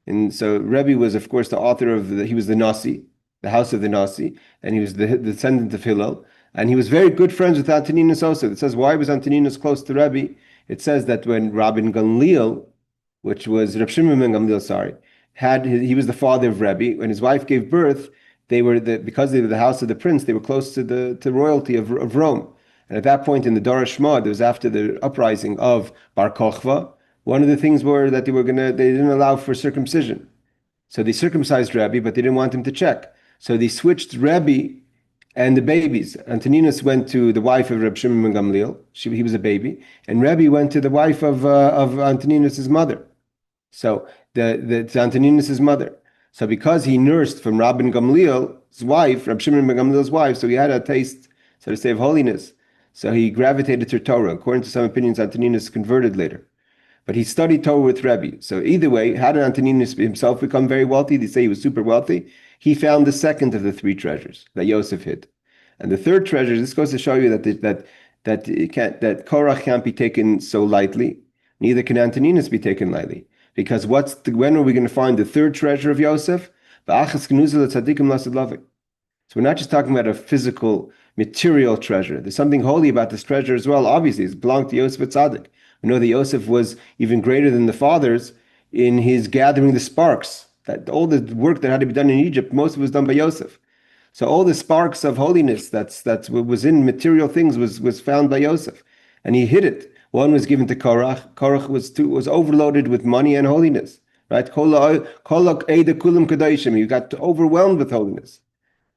And so Rebbe was, of course, the author of he was the Nasi, the house of the Nasi, and he was the descendant of Hillel. And he was very good friends with Antoninus also. It says, why was Antoninus close to Rebbe? It says that when Rabban Gamliel, which was Reb Shimon ben Gamliel, he was the father of Rebbe. When his wife gave birth, because they were the house of the prince, they were close to royalty of Rome. And at that point in the Dor Shema, it was after the uprising of Bar Kochva, one of the things were that they didn't allow for circumcision. So they circumcised Rebbe, but they didn't want him to check. So they switched Rebbe and the babies. Antoninus went to the wife of Reb Shimon ben Gamliel. He was a baby. And Rebbe went to the wife of Antoninus' mother. So to Antoninus' mother. So because he nursed from Rabban Gamliel's wife, Reb Shimon ben Gamliel's wife, so he had a taste, so to say, of holiness. So he gravitated to Torah. According to some opinions, Antoninus converted later. But he studied Torah with Rebbe. So either way, how did Antoninus himself become very wealthy? They say he was super wealthy. He found the second of the 3 treasures that Yosef hid. And the 3rd treasure, this goes to show you that Korach can't be taken so lightly. Neither can Antoninus be taken lightly. Because when are we going to find the 3rd treasure of Yosef? So we're not just talking about a physical, material treasure. There's something holy about this treasure as well. Obviously, it belonged to Yosef Tzaddik. We know that Yosef was even greater than the fathers in his gathering the sparks. That all the work that had to be done in Egypt, most of it was done by Yosef. So all the sparks of holiness that was in material things was found by Yosef, and he hid it. One was given to Korach. Korach was overloaded with money and holiness. Right? You got overwhelmed with holiness.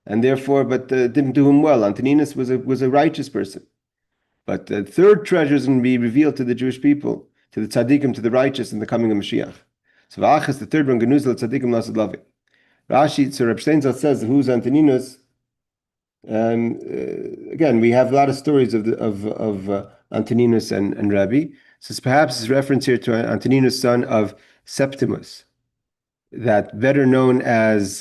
And therefore, but didn't do him well. Antoninus was a righteous person. But the 3rd treasure is going to be revealed to the Jewish people, to the tzaddikim, to the righteous in the coming of Mashiach. So V'achas, the 3rd one, Genuzal tzaddikim lasad lavi. Rashi, so Reb Steinzal says, who's Antoninus? Again, we have a lot of stories of Antoninus and Rabbi. So perhaps it's reference here to Antoninus, son of Septimus, that better known as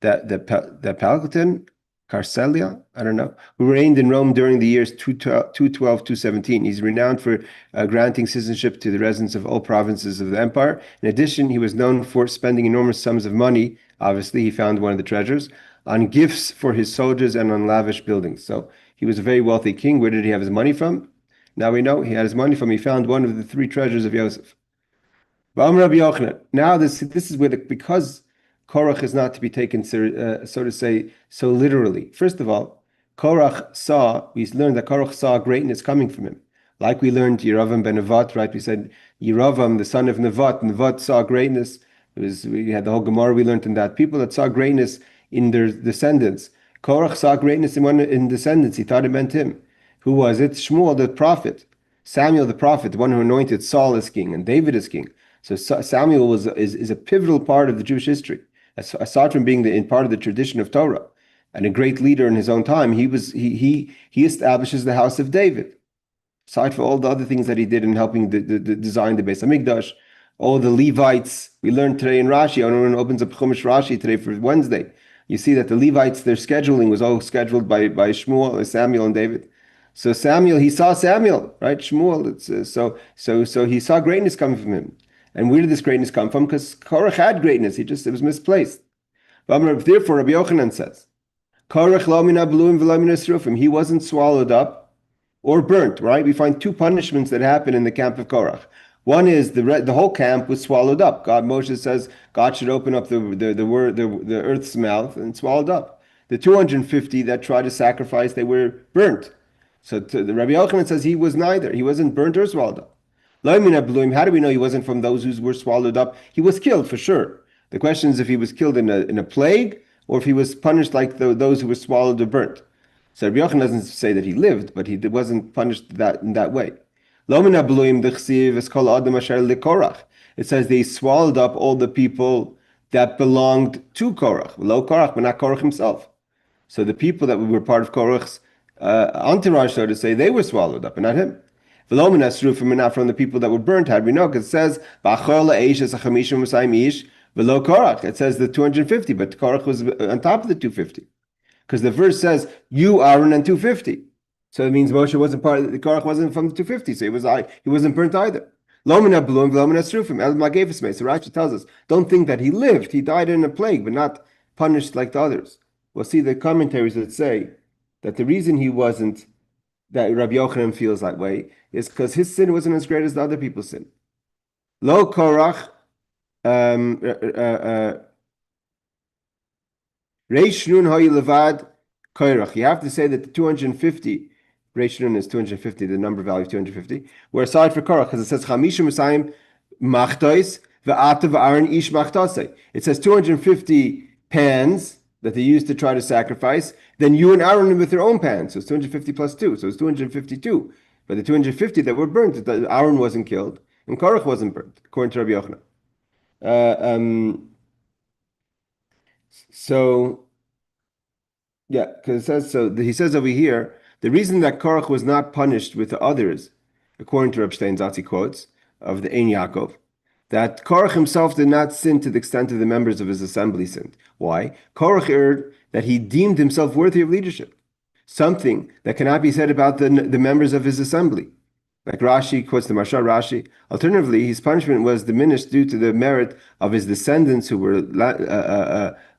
that Palkton, Carcelia, I don't know, who reigned in Rome during the years 212, 217. He's renowned for granting citizenship to the residents of all provinces of the empire. In addition, he was known for spending enormous sums of money. Obviously, he found one of the treasures on gifts for his soldiers and on lavish buildings. So he was a very wealthy king. Where did he have his money from? Now we know he had his money from. He found one of the three treasures of Yosef. Now this is where because Korach is not to be taken, so to say, so literally. First of all, we learned that Korach saw greatness coming from him. Like we learned Yeravam ben Nevat, right? We said Yeravam, the son of Nevat saw greatness. We had the whole Gemara we learned in that. People that saw greatness in their descendants. Korach saw greatness in descendants. He thought it meant him. Who was it? Shmuel, the prophet. Samuel, the prophet, the one who anointed Saul as king and David as king. So Samuel is a pivotal part of the Jewish history. Aside from being in part of the tradition of Torah and a great leader in his own time, he establishes the house of David. Aside from all the other things that he did in helping the design the Beis Hamikdash, all the Levites we learned today in Rashi. Everyone opens up Chumash Rashi today for Wednesday. You see that the Levites, their scheduling was all scheduled by Shmuel, Samuel, and David. So Samuel, he saw Samuel, right? Shmuel. So he saw greatness coming from him. And where did this greatness come from? Because Korach had greatness. It was misplaced. Therefore, Rabbi Yochanan says, Korach lo mina bluim v'lo mina srufim. He wasn't swallowed up or burnt, right? We find two punishments that happen in the camp of Korach. One is the whole camp was swallowed up. Moshe says God should open up the earth's mouth and swallowed up. The 250 that tried to sacrifice, they were burnt. So the Rabbi Yochanan says he was neither. He wasn't burnt or swallowed up. How do we know he wasn't from those who were swallowed up? He was killed for sure. The question is if he was killed in a plague or if he was punished like those who were swallowed or burnt. So Rabbi Yochanan doesn't say that he lived, but he wasn't punished in that way. It says they swallowed up all the people that belonged to Korach. Lo Korach, but not Korach himself. So the people that were part of Korach's entourage, so to say, they were swallowed up, and not him. Not from the people that were burnt. How do we know? Because it says it says the 250, but Korach was on top of the 250. Because the verse says, you, Aaron, and 250. So it means Moshe wasn't part of the Korach wasn't from the 250, so he wasn't burnt either. So Rashi tells us, don't think that he lived. He died in a plague, but not punished like the others. We'll see the commentaries that say that the reason he wasn't, that Rabbi Yochanan feels that way, is because his sin wasn't as great as the other people's sin. Lo Korach, Reish Nun Hoy Levad Korach. You have to say that the 250, Reish Nun is 250, the number value of 250, were aside for Korach, because it says Chamisha Musayim Machtois Ve'ata Ve'aron Ish Machtose. It says 250 pans that they used to try to sacrifice, then you and Aaron with their own pans. So it's 250 plus 2, so it's 252. But the 250 that were burnt, Aaron wasn't killed, and Korach wasn't burnt, according to Rabbi Yochanan. So, yeah, because it says so. He says over here, the reason that Korach was not punished with the others, according to Reb Steinzatz, quotes, of the Ein Yaakov, that Korach himself did not sin to the extent of the members of his assembly sinned. Why? Korach erred that he deemed himself worthy of leadership, something that cannot be said about the members of his assembly. Like Rashi quotes the Marsha Rashi. Alternatively, his punishment was diminished due to the merit of his descendants who were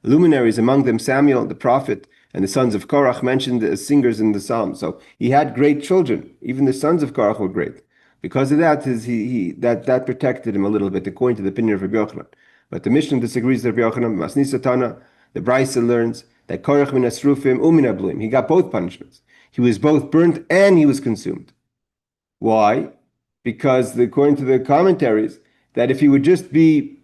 luminaries, among them Samuel, the prophet, and the sons of Korach mentioned as singers in the Psalm. So he had great children. Even the sons of Korach were great. Because of that, that protected him a little bit, according to the opinion of Rabbi Yochanan. But the Mishnah disagrees with Rabbi Yochanan. Masni Satana, the Brisa learns that Korach min asrufim umina bluim. He got both punishments. He was both burnt and he was consumed. Why? Because according to the commentaries, that if he would just be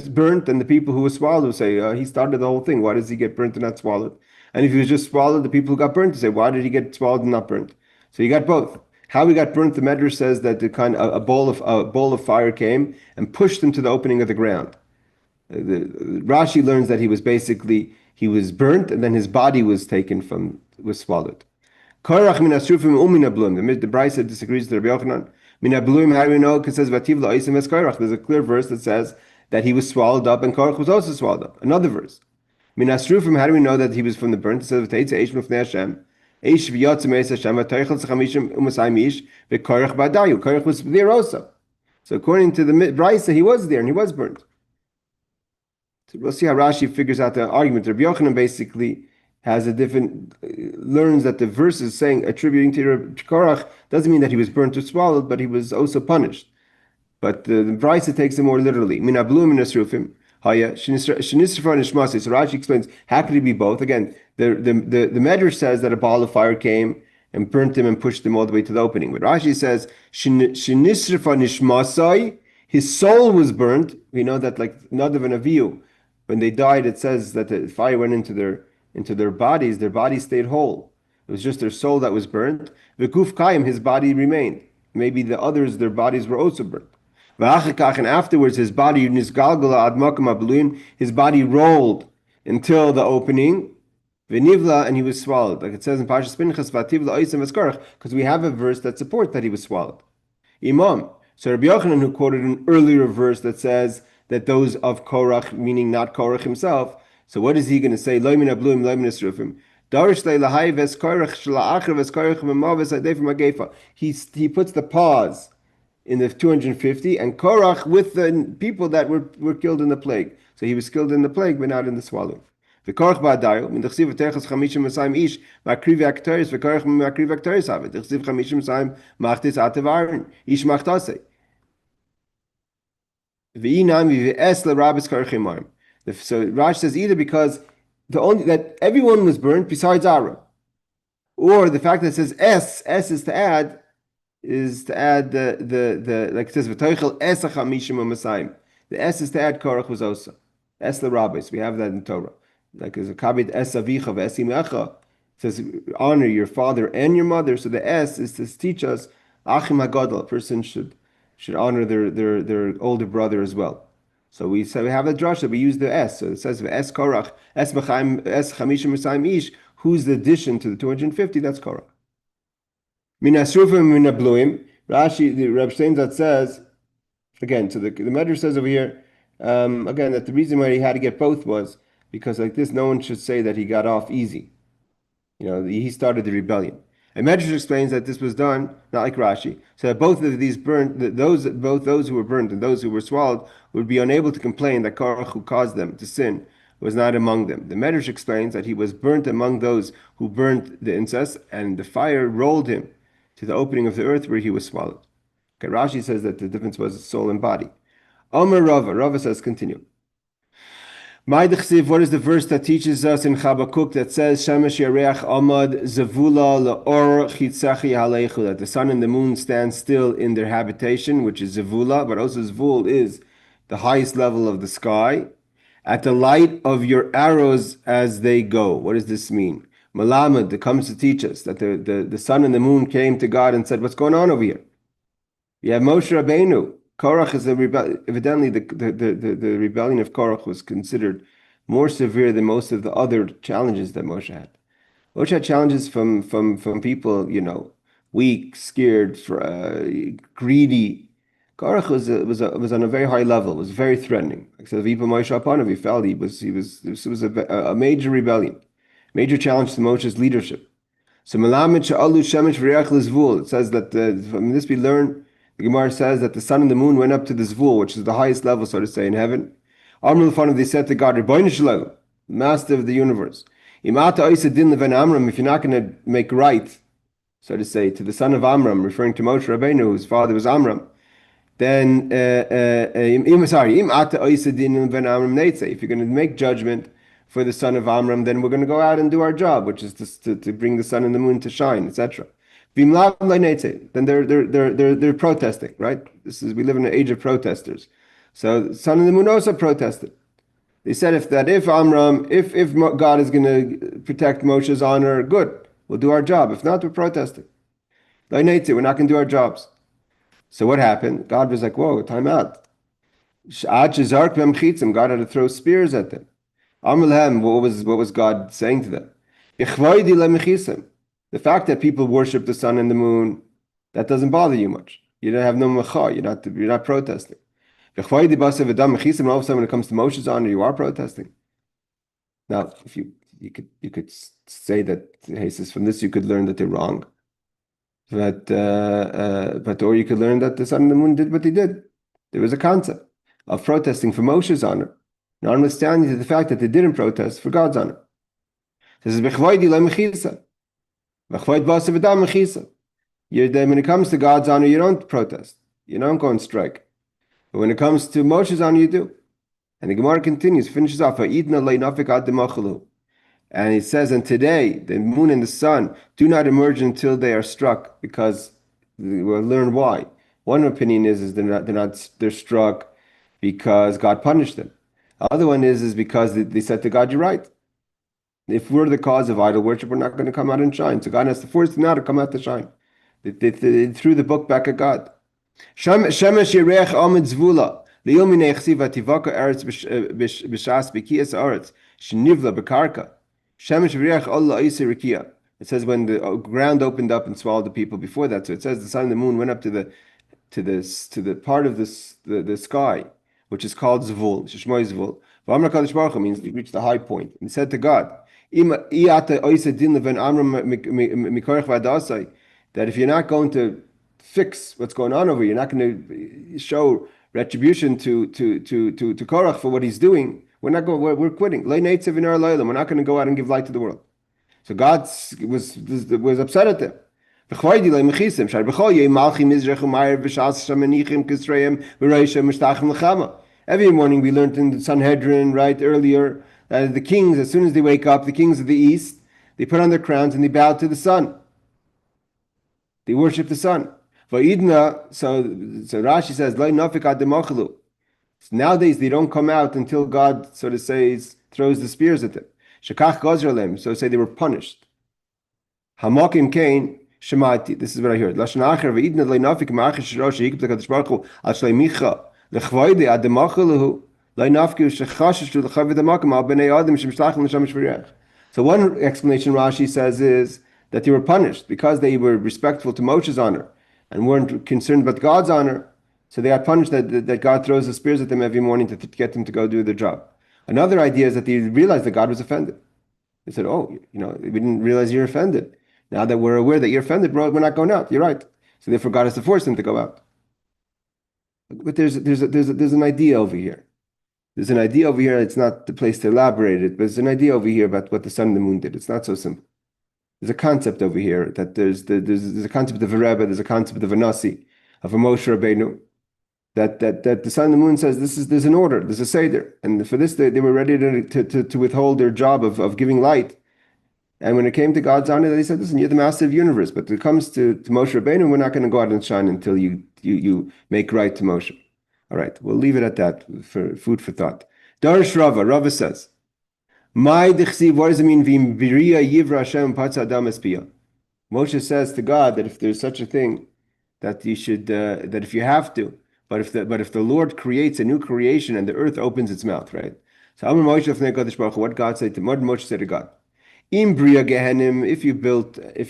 burnt, then the people who were swallowed would say, he started the whole thing. Why does he get burnt and not swallowed? And if he was just swallowed, the people who got burnt would say, why did he get swallowed and not burnt? So he got both. How he got burnt, the Medrash says that a bowl of fire came and pushed him to the opening of the ground. Rashi learns that he was burnt and then his body was swallowed. Korach min asrufim umina blum. The Brisa disagrees with Rabbi Yochanan. Mina blum, how do we know? Because it says vativ la'osim es Korach. There's a clear verse that says that he was swallowed up and Korach was also swallowed up. Another verse. Minasrufim, how do we know that he was from the burnt? It says, "V'teitze eish mifnei Hashem, eish v'yotze meis Hashem, v'toichel tzechamishim u'masayim ish, v'korach ba'dayu." Korach was there also. So according to the Brisa, he was there and he was burnt. So we'll see how Rashi figures out the argument. Rabbi Yochanan basically has a different, learns that the verse is saying, attributing to Korach, doesn't mean that he was burnt or swallowed, but he was also punished. But the Brisa takes it more literally. Min ablu min asrufim. Haya shenisrfa nishmasi. So Rashi explains, how could he be both? Again, the Medrash says that a ball of fire came and burnt him and pushed him all the way to the opening. But Rashi says, shenisrfa nishmasai, his soul was burnt. We know that, like Nadav and Avihu, when they died, it says that the fire went into their bodies stayed whole. It was just their soul that was burnt. V'guf kayim, his body remained. Maybe the others, their bodies were also burnt. And afterwards, his body his body rolled until the opening. V'nivla, and he was swallowed. Like it says in Parshas Pinchas, because we have a verse that supports that he was swallowed. Imam. So Rabbi Yochanan, who quoted an earlier verse that says that those of Korach, meaning not Korach himself, so what is he going to say? Lo min abluim, lo min asrufim. He puts the pause in the 250, and Korach with the people that were killed in the plague. So he was killed in the plague, but not in the swallowing. V'korach ba'adayu, min d'chsiv v'terchas chamishim masayim ish, ma'akriv akteris, v'korach ma'akriv akteris havet, d'chsiv chamishim masayim machtis atev aron, ish machtasei. V'inam v'es l'rabis korach imarim. So Rash says either because that everyone was burnt besides Aaron, or the fact that it says S is to add the like it says v'toichel es hachamishim u'masayim. The S is to add Korach was also es l'rabis. We have that in Torah. Like there's a kabit es avicha v'esim echa. It says honor your father and your mother. So the S is to teach us achim hagadol. A person should honor their older brother as well. So we have a drasha, we use the S. So it says es Korach, es chamishim masayim ish. Who's the addition to the 250? That's Korach. Min asrufim min abluim. Rashi, the Reb Steinzat says, again, so the Medrash says over here, again, that the reason why he had to get both was because like this, no one should say that he got off easy. He started the rebellion. And Medrash explains that this was done, not like Rashi, so that both of these burnt, both those who were burnt and those who were swallowed would be unable to complain that Korach, who caused them to sin, was not among them. The Medrash explains that he was burnt among those who burnt the incest, and the fire rolled him to the opening of the earth where he was swallowed. Okay, Rashi says that the difference was soul and body. Omer Rava says, continue. What is the verse that teaches us in Habakkuk that says Shemesh Yareach Amad Zavula Laor Chitzachi Halechu, that the sun and the moon stand still in their habitation, which is Zavula, but also Zvul is the highest level of the sky, at the light of your arrows as they go. What does this mean? Malamed, that comes to teach us that the sun and the moon came to God and said, what's going on over here? You have Moshe Rabbeinu. Korach is evidently the rebellion of Korach was considered more severe than most of the other challenges that Moshe had. Moshe had challenges from people, weak, scared, greedy. Korach was on a very high level. Was very threatening. Like so, Vipa Moshe upon him, he felt this was a major rebellion, major challenge to Moshe's leadership. So Melamed she'alu shemesh v'reach l'zvul. It says that from this we learn. The Gemara says that the sun and the moon went up to the Zvul, which is the highest level, so to say, in heaven. They said to God, Master of the universe, if you're not going to make right, so to say, to the son of Amram, referring to Moshe Rabbeinu, whose father was Amram, then, if you're going to make judgment for the son of Amram, then we're going to go out and do our job, which is to bring the sun and the moon to shine, etc. Then they're protesting, right? We live in an age of protesters. So the sun and the moon also protested. They said if God is going to protect Moshe's honor, good, we'll do our job. If not, we're protesting. We're not going to do our jobs. So what happened? God was like, whoa, time out. God had to throw spears at them. What was God saying to them? The fact that people worship the sun and the moon, that doesn't bother you much. You don't have no mecha. You're not protesting. And all of a sudden, when it comes to Moshe's honor, you are protesting. Now, if you could say that, hey, says from this you could learn that they're wrong, but or you could learn that the sun and the moon did what they did. There was a concept of protesting for Moshe's honor, notwithstanding the fact that they didn't protest for God's honor. This is when it comes to God's honor, you don't protest, you don't go on strike. But when it comes to Moshe's honor, you do. And the Gemara continues, finishes off, and it says, and today the moon and the sun do not emerge until they are struck, because we'll learn why. One opinion is they're struck because God punished them. The other one is because they said to God, you're right. If we're the cause of idol worship, we're not going to come out and shine. So God has to force them now to come out to shine. They threw the book back at God. Shemesh Yerech Amid Zvula. Liomine Chsiva Tivaka Eretz B'Shas B'Kiyas Eretz Shnivla B'Karka. Shemesh Yerech Allah Isa Rikia. It says when the ground opened up and swallowed the people before that. So it says the sun and the moon went up to the part of the sky, which is called Zvul. Shishmoy Zvul. V'Amar Kadosh Baruch Hu means he reached the high point. And he said to God, that if you're not going to fix what's going on over here, you're not going to show retribution to Korach for what he's doing, we're quitting. We're not going to go out and give light to the world. So God was upset at them. Every morning we learned in the Sanhedrin, right, earlier, that the kings, as soon as they wake up, the kings of the east, they put on their crowns and they bow to the sun. They worship the sun. So Rashi says, nowadays they don't come out until God, so to say, throws the spears at them. So say they were punished. Hamakim Kain, Shemati. This is what I heard. So one explanation Rashi says is that they were punished because they were respectful to Moshe's honor and weren't concerned about God's honor. So they got punished that God throws the spears at them every morning to get them to go do their job. Another idea is that they realized that God was offended. They said, oh, we didn't realize you're offended. Now that we're aware that you're offended, bro, we're not going out. You're right. So therefore God has to force them to go out. But there's an idea over here. There's an idea over here. It's not the place to elaborate it, but there's an idea over here about what the sun and the moon did. It's not so simple. There's a concept over here that there's a concept of a Rebbe, there's a concept of a Nasi, of a Moshe Rabbeinu, that the sun and the moon says there's an order, there's a Seder, and for this they were ready to withhold their job of giving light. And when it came to God's honor, they said, listen, you're the master of the universe, but when it comes to Moshe Rabbeinu, we're not going to go out and shine until you make right to Moshe. All right, we'll leave it at that for food for thought. Darish Rava says, what does it mean, Moshe says to God that if there's such a thing, that you should, that if you have to, but if the Lord creates a new creation and the earth opens its mouth, right? So what God said to, what did Moshe say to God? If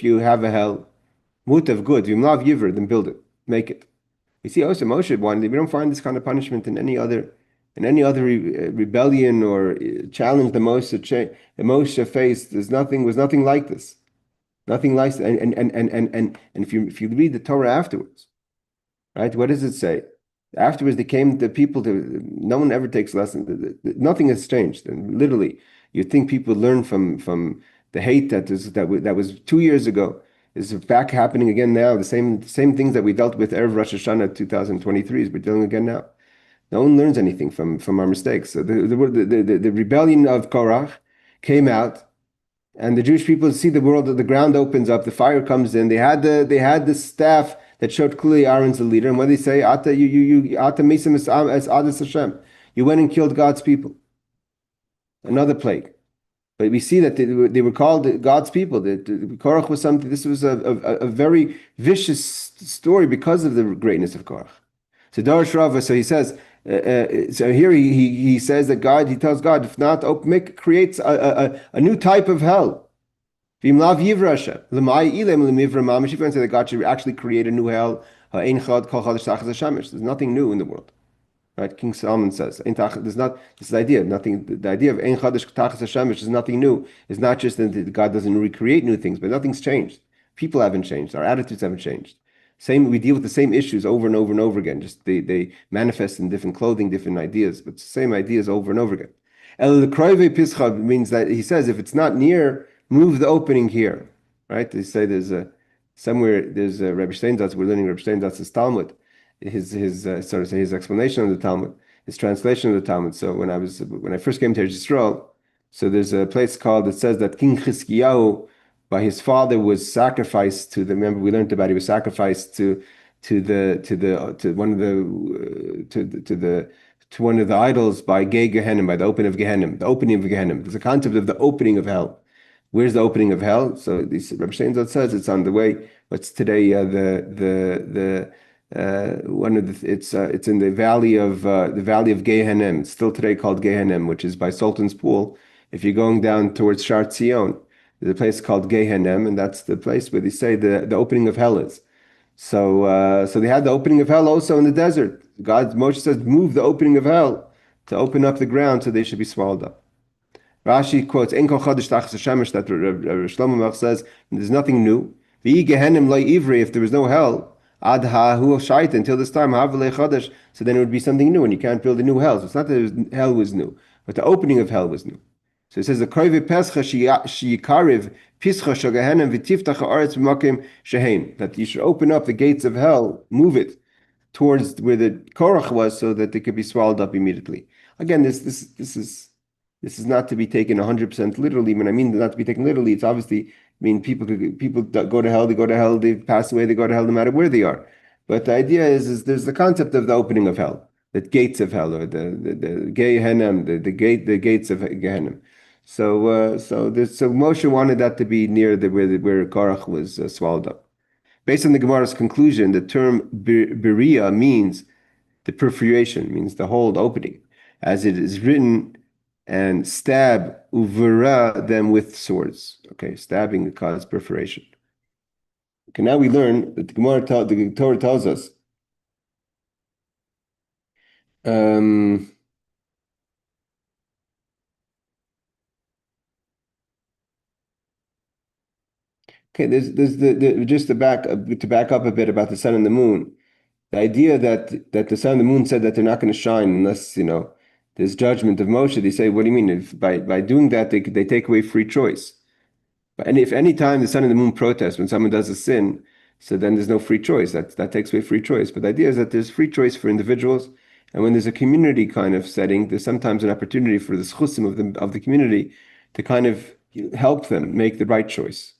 you have a hell, mutav good, then build it, make it. You see, also Moshe wanted. We don't find this kind of punishment in any other rebellion or challenge that Moshe faced. Was nothing like this. Nothing like this. And if you read the Torah afterwards, right? What does it say? Afterwards, they came the people to. No one ever takes lessons. Nothing has changed. And literally, you think people learn from the hate that was 2 years ago. Is back happening again now. The same things that we dealt with Erev Rosh Hashanah 2023 is we're dealing again now. No one learns anything from our mistakes. So the rebellion of Korach came out, and the Jewish people see the world. The ground opens up, the fire comes in. They had the staff that showed clearly Aaron's the leader. And what they say, Ata Mesim as Adas Hashem. You went and killed God's people. Another plague. But we see that they were called God's people. That Korach was something. This was a very vicious story because of the greatness of Korach. So Darish Rava, so he says. So here he says that God. He tells God, if not, creates a new type of hell. If you say that God should actually create a new hell. There's nothing new in the world. Right? King Solomon says, there's not this idea, nothing. The idea of Ein Chadash Tachas Hashem, which is nothing new, is not just that God doesn't recreate new things, but nothing's changed. People haven't changed. Our attitudes haven't changed. Same, we deal with the same issues over and over and over again. Just they manifest in different clothing, different ideas, but it's the same ideas over and over again. El Kroive Pischa means that he says if it's not near, move the opening here. Right? They say there's a Rabbi Steindatz. We're learning Rabbi Steindatz's Talmud, his explanation of the Talmud, his translation of the Talmud. So when I first came to Israel, so there's a place called, it says that King Chizkiyahu, by his father, was sacrificed to the. Remember, we learned about he was sacrificed to one of the idols by Gay Gehenim, by the opening of Gehenim. The opening of Gehenim. There's a concept of the opening of hell. Where's the opening of hell? So this Rabbi Steinzot says it's on the way. What's today it's in the valley of Gehenim. It's still today called Gehenim, which is by Sultan's Pool. If you're going down towards Shar Tzion, there's a place called Gehenim, and that's the place where they say the opening of hell is. So they had the opening of hell also in the desert. Moshe says, move the opening of hell to open up the ground so they should be swallowed up. Rashi quotes, "Ein kol chodesh tachas hashemesh," that Shlomo Melech says, there's nothing new. V'yi gehenim lo ivri, if there was no hell, ad ha'hu shaita, until this time, ha'avlei chodesh, so then it would be something new, and you can't build a new hell. So it's not that hell was new, but the opening of hell was new. So it says, the kroive pescha sheyikariv pischa shel gehenim v'tiftach ha'aretz b'makim shehem, that you should open up the gates of hell, move it towards where the Korach was, so that they could be swallowed up immediately. Again, this is not to be taken 100% literally. When I mean not to be taken literally, it's obviously, people go to hell, they pass away, they go to hell no matter where they are. But the idea is there's the concept of the opening of hell, the gates of hell, or the Gehenim, the gates of Gehenim. So Moshe wanted that to be near where Korach was swallowed up. Based on the Gemara's conclusion, the term Beria means the perforation, means the hole, the opening, as it is written, and stab uvera them with swords. Okay, stabbing causes perforation. Okay, now we learn that the Torah tells us. Okay, there's just to back up a bit about the sun and the moon. The idea that the sun and the moon said that they're not going to shine unless there's judgment of Moshe. They say, what do you mean? If by doing that they take away free choice. And if any time the sun and the moon protest when someone does a sin, so then there's no free choice. That takes away free choice. But the idea is that there's free choice for individuals, and when there's a community kind of setting, there's sometimes an opportunity for the schusim of the community to kind of help them make the right choice.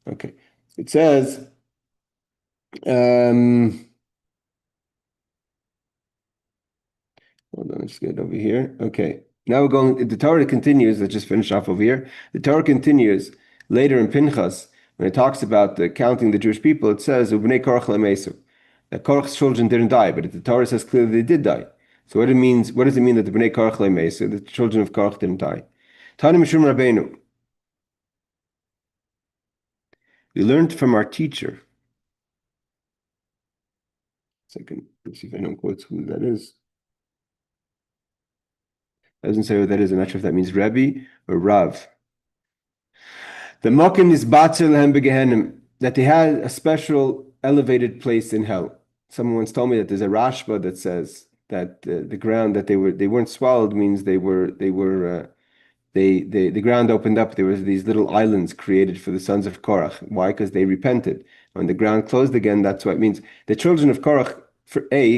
Okay, it says. Hold on, let's get over here. Okay, now we're going. The Torah continues. Let's just finish off over here. The Torah continues later in Pinchas when it talks about counting the Jewish people. It says Ubnei Korach lemesu, that Korach's children didn't die, but the Torah says clearly they did die. So what does it mean that the Bnei Korach lemesu, the children of Korach didn't die? Tani Moshe Rabbeinu. We learned from our teacher. Second, let's see if anyone quotes who that is. Doesn't say what that is. I'm not sure if that means Rebbe or Rav. The Mokim is Batzer Lehem Begehenim, that they had a special elevated place in hell. Someone once told me that there's a Rashba that says that the ground that they weren't swallowed means the ground opened up. There was these little islands created for the sons of Korach. Why? Because they repented. When the ground closed again, that's what it means. The children of Korach,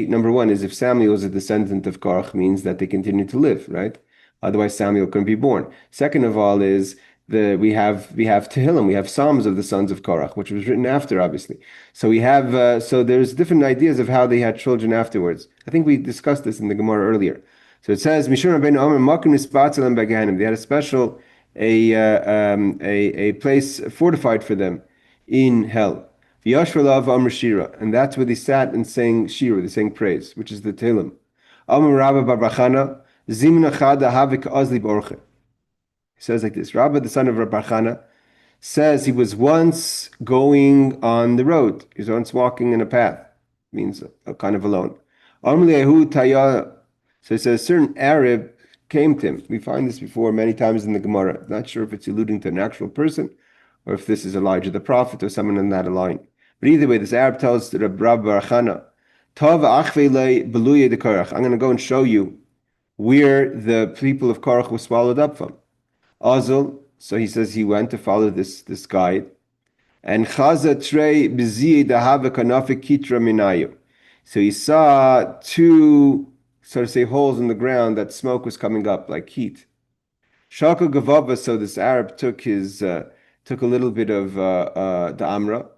number one, is if Samuel is a descendant of Korach, means that they continue to live, right? Otherwise, Samuel couldn't be born. Second of all is we have Tehillim, we have Psalms of the sons of Korach, which was written after, obviously. So we have so there's different ideas of how they had children afterwards. I think we discussed this in the Gemara earlier. So it says, Moshe Rabbeinu Omer Makim Nisbatzelam Begehenim. They had a special a place fortified for them in hell. V'yashvelav Amr Shira, and that's where they sat and sang Shira, they sang praise, which is the Tehillim. Amr Rabba Bar Bachana Zimna Chada Havik Ozli Borche. He says like this: Rabba, the son of Rabbi Chana, says he was once going on the road. He was once walking in a path, means kind of alone. Amr Lehu Taya So it says a certain Arab came to him. We find this before many times in the Gemara. Not sure if it's alluding to an actual person or if this is Elijah the prophet or someone in that line. But either way, this Arab tells Rabbi Barachana, Tov achvei beluye de Korach. I'm going to go and show you where the people of Korach was swallowed up from. Azul, so he says he went to follow this guide. And Chaza trei b'zi dahava kanafik kitra minayu. So he saw two, so to say, holes in the ground that smoke was coming up like heat. Shaka gavava. So this Arab took a little bit of the amra,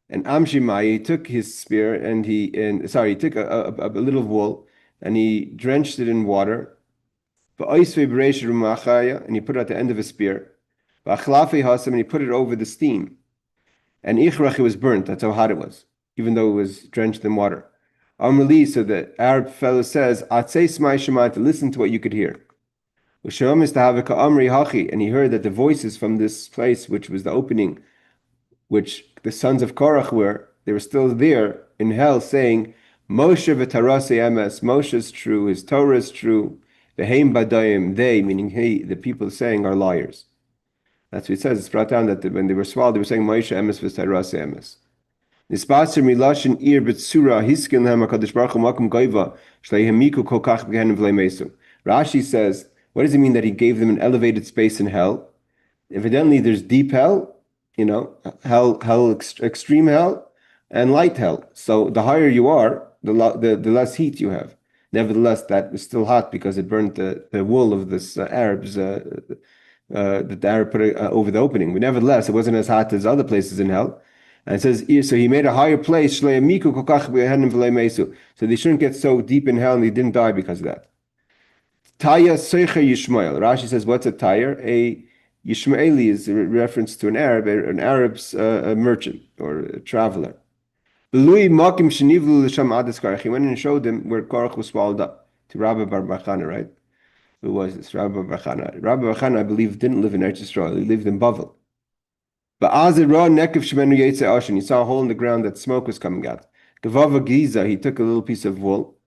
and Amshimai, he took his spear and he took a little wool and he drenched it in water. And he put it at the end of his spear. And he put it over the steam. And Ichrach, it was burnt. That's how hot it was, even though it was drenched in water. Amrli, so the Arab fellow says, to listen to what you could hear. And he heard that the voices from this place, which was the opening, which the sons of Korach they were still there in hell, saying, Moshe v'tarase emes, Moshe is true, his Torah is true, v'heim badayim, they, meaning he, the people saying, are liars. That's what it says. It's brought down that when they were swallowed, they were saying, Moshe emes v'tarase emes. Nispaser milashin ir b'tzura hiskin lehem HaKadosh Baruch Hu makom goiva shleihemiku kol kach b'gehenim v'leimesu. Rashi says, what does it mean that he gave them an elevated space in hell? Evidently, there's deep hell, extreme hell, and light hell. So the higher you are, the less heat you have. Nevertheless, that was still hot because it burnt the wool of this Arab's that the Arab put over the opening. But nevertheless, it wasn't as hot as other places in hell. And it says, so he made a higher place. So they shouldn't get so deep in hell, and they didn't die because of that. Taya Seicha Yishmael. Rashi says, what's a tire? A Yishmaeli is a reference to an Arab's merchant or a traveler. He went and showed them where Korach was swallowed up, to Rabbi Bar Bachana, right? Who was this? Rabbi Bar Bachana. Rabbi Bar Bachana, I believe, didn't live in Eretz Yisrael. He lived in Bavel. But he saw a hole in the ground that smoke was coming out. He took a little piece of wool.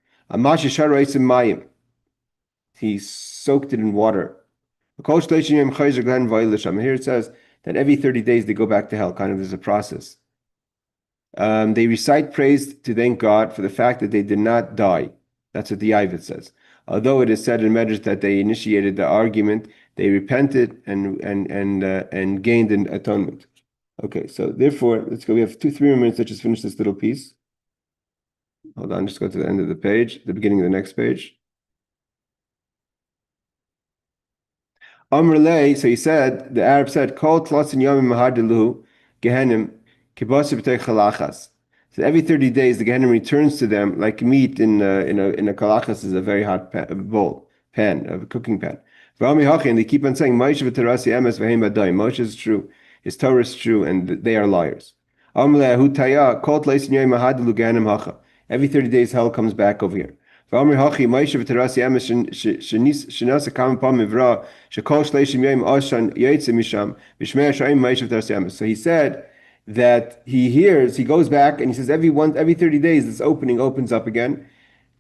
He soaked it in water. Here it says that every 30 days they go back to hell. Kind of there's a process. They recite praise to thank God for the fact that they did not die. That's what the Yavit says. Although it is said in Medrash that they initiated the argument, they repented and gained an atonement. Okay, so therefore, let's go. We have 2-3 more minutes. Let's just finish this little piece. Hold on, just go to the end of the page, the beginning of the next page. Amrlei, so he said, the Arab said, Kol tlasin yomim mahadilu gehenim kibasib b'tei chalachas. So every 30 days, the Gehenim returns to them like meat in a kalachas, is a very hot pan, a cooking pan. And they keep on saying, Moshe is true, his Torah is true, and they are liars. Every 30 days, hell comes back over here. So he said that he goes back and he says every 30 days this opening opens up again,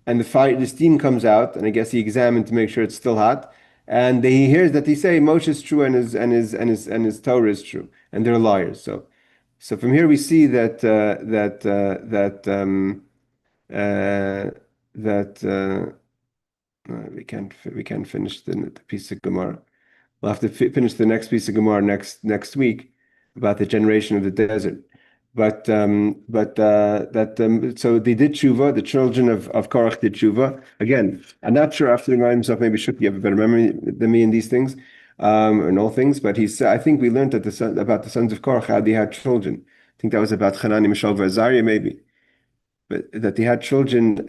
and the steam comes out, and I guess he examined to make sure it's still hot, and he hears that they say Moshe is true and his Torah is true, and they're liars. So from here we see that we can't finish the piece of Gemara. We'll have to finish the next piece of Gemara next week about the generation of the desert. But so they did tshuva. The children of Korach did tshuva. Again, I'm not sure after the himself, maybe Shuk, you have a better memory than me in these things, in all things. But I think we learned about the sons of Korach, how they had children. I think that was about Hanani, Mishael, Azariah, maybe. But that they had children,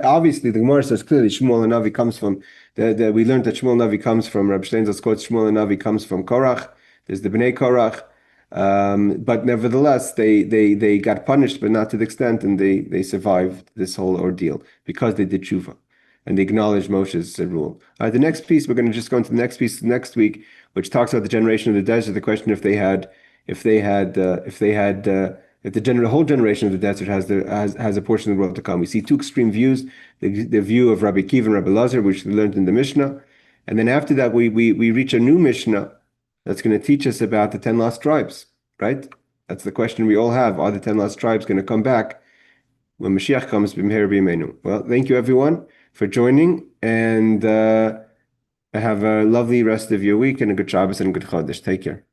obviously the Gemara says clearly Shmuel and Navi comes from, we learned that Shmuel Navi comes from, Rabbi Steinsaltz quotes Shmuel and Navi comes from Korach, there's the Bnei Korach, but nevertheless they got punished, but not to the extent, and they survived this whole ordeal because they did tshuva, and they acknowledged Moshe's rule. The next piece, we're going to just go into the next piece next week, which talks about the generation of the desert, the question if they had that the whole generation of the desert has a portion of the world to come. We see two extreme views: the view of Rabbi Akiva and Rabbi Lazar, which we learned in the Mishnah, and then after that we reach a new Mishnah that's going to teach us about the 10 lost tribes. Right? That's the question we all have: are the 10 lost tribes going to come back when Mashiach comes? Well, thank you everyone for joining, and have a lovely rest of your week and a good Shabbos and a good Chodesh. Take care.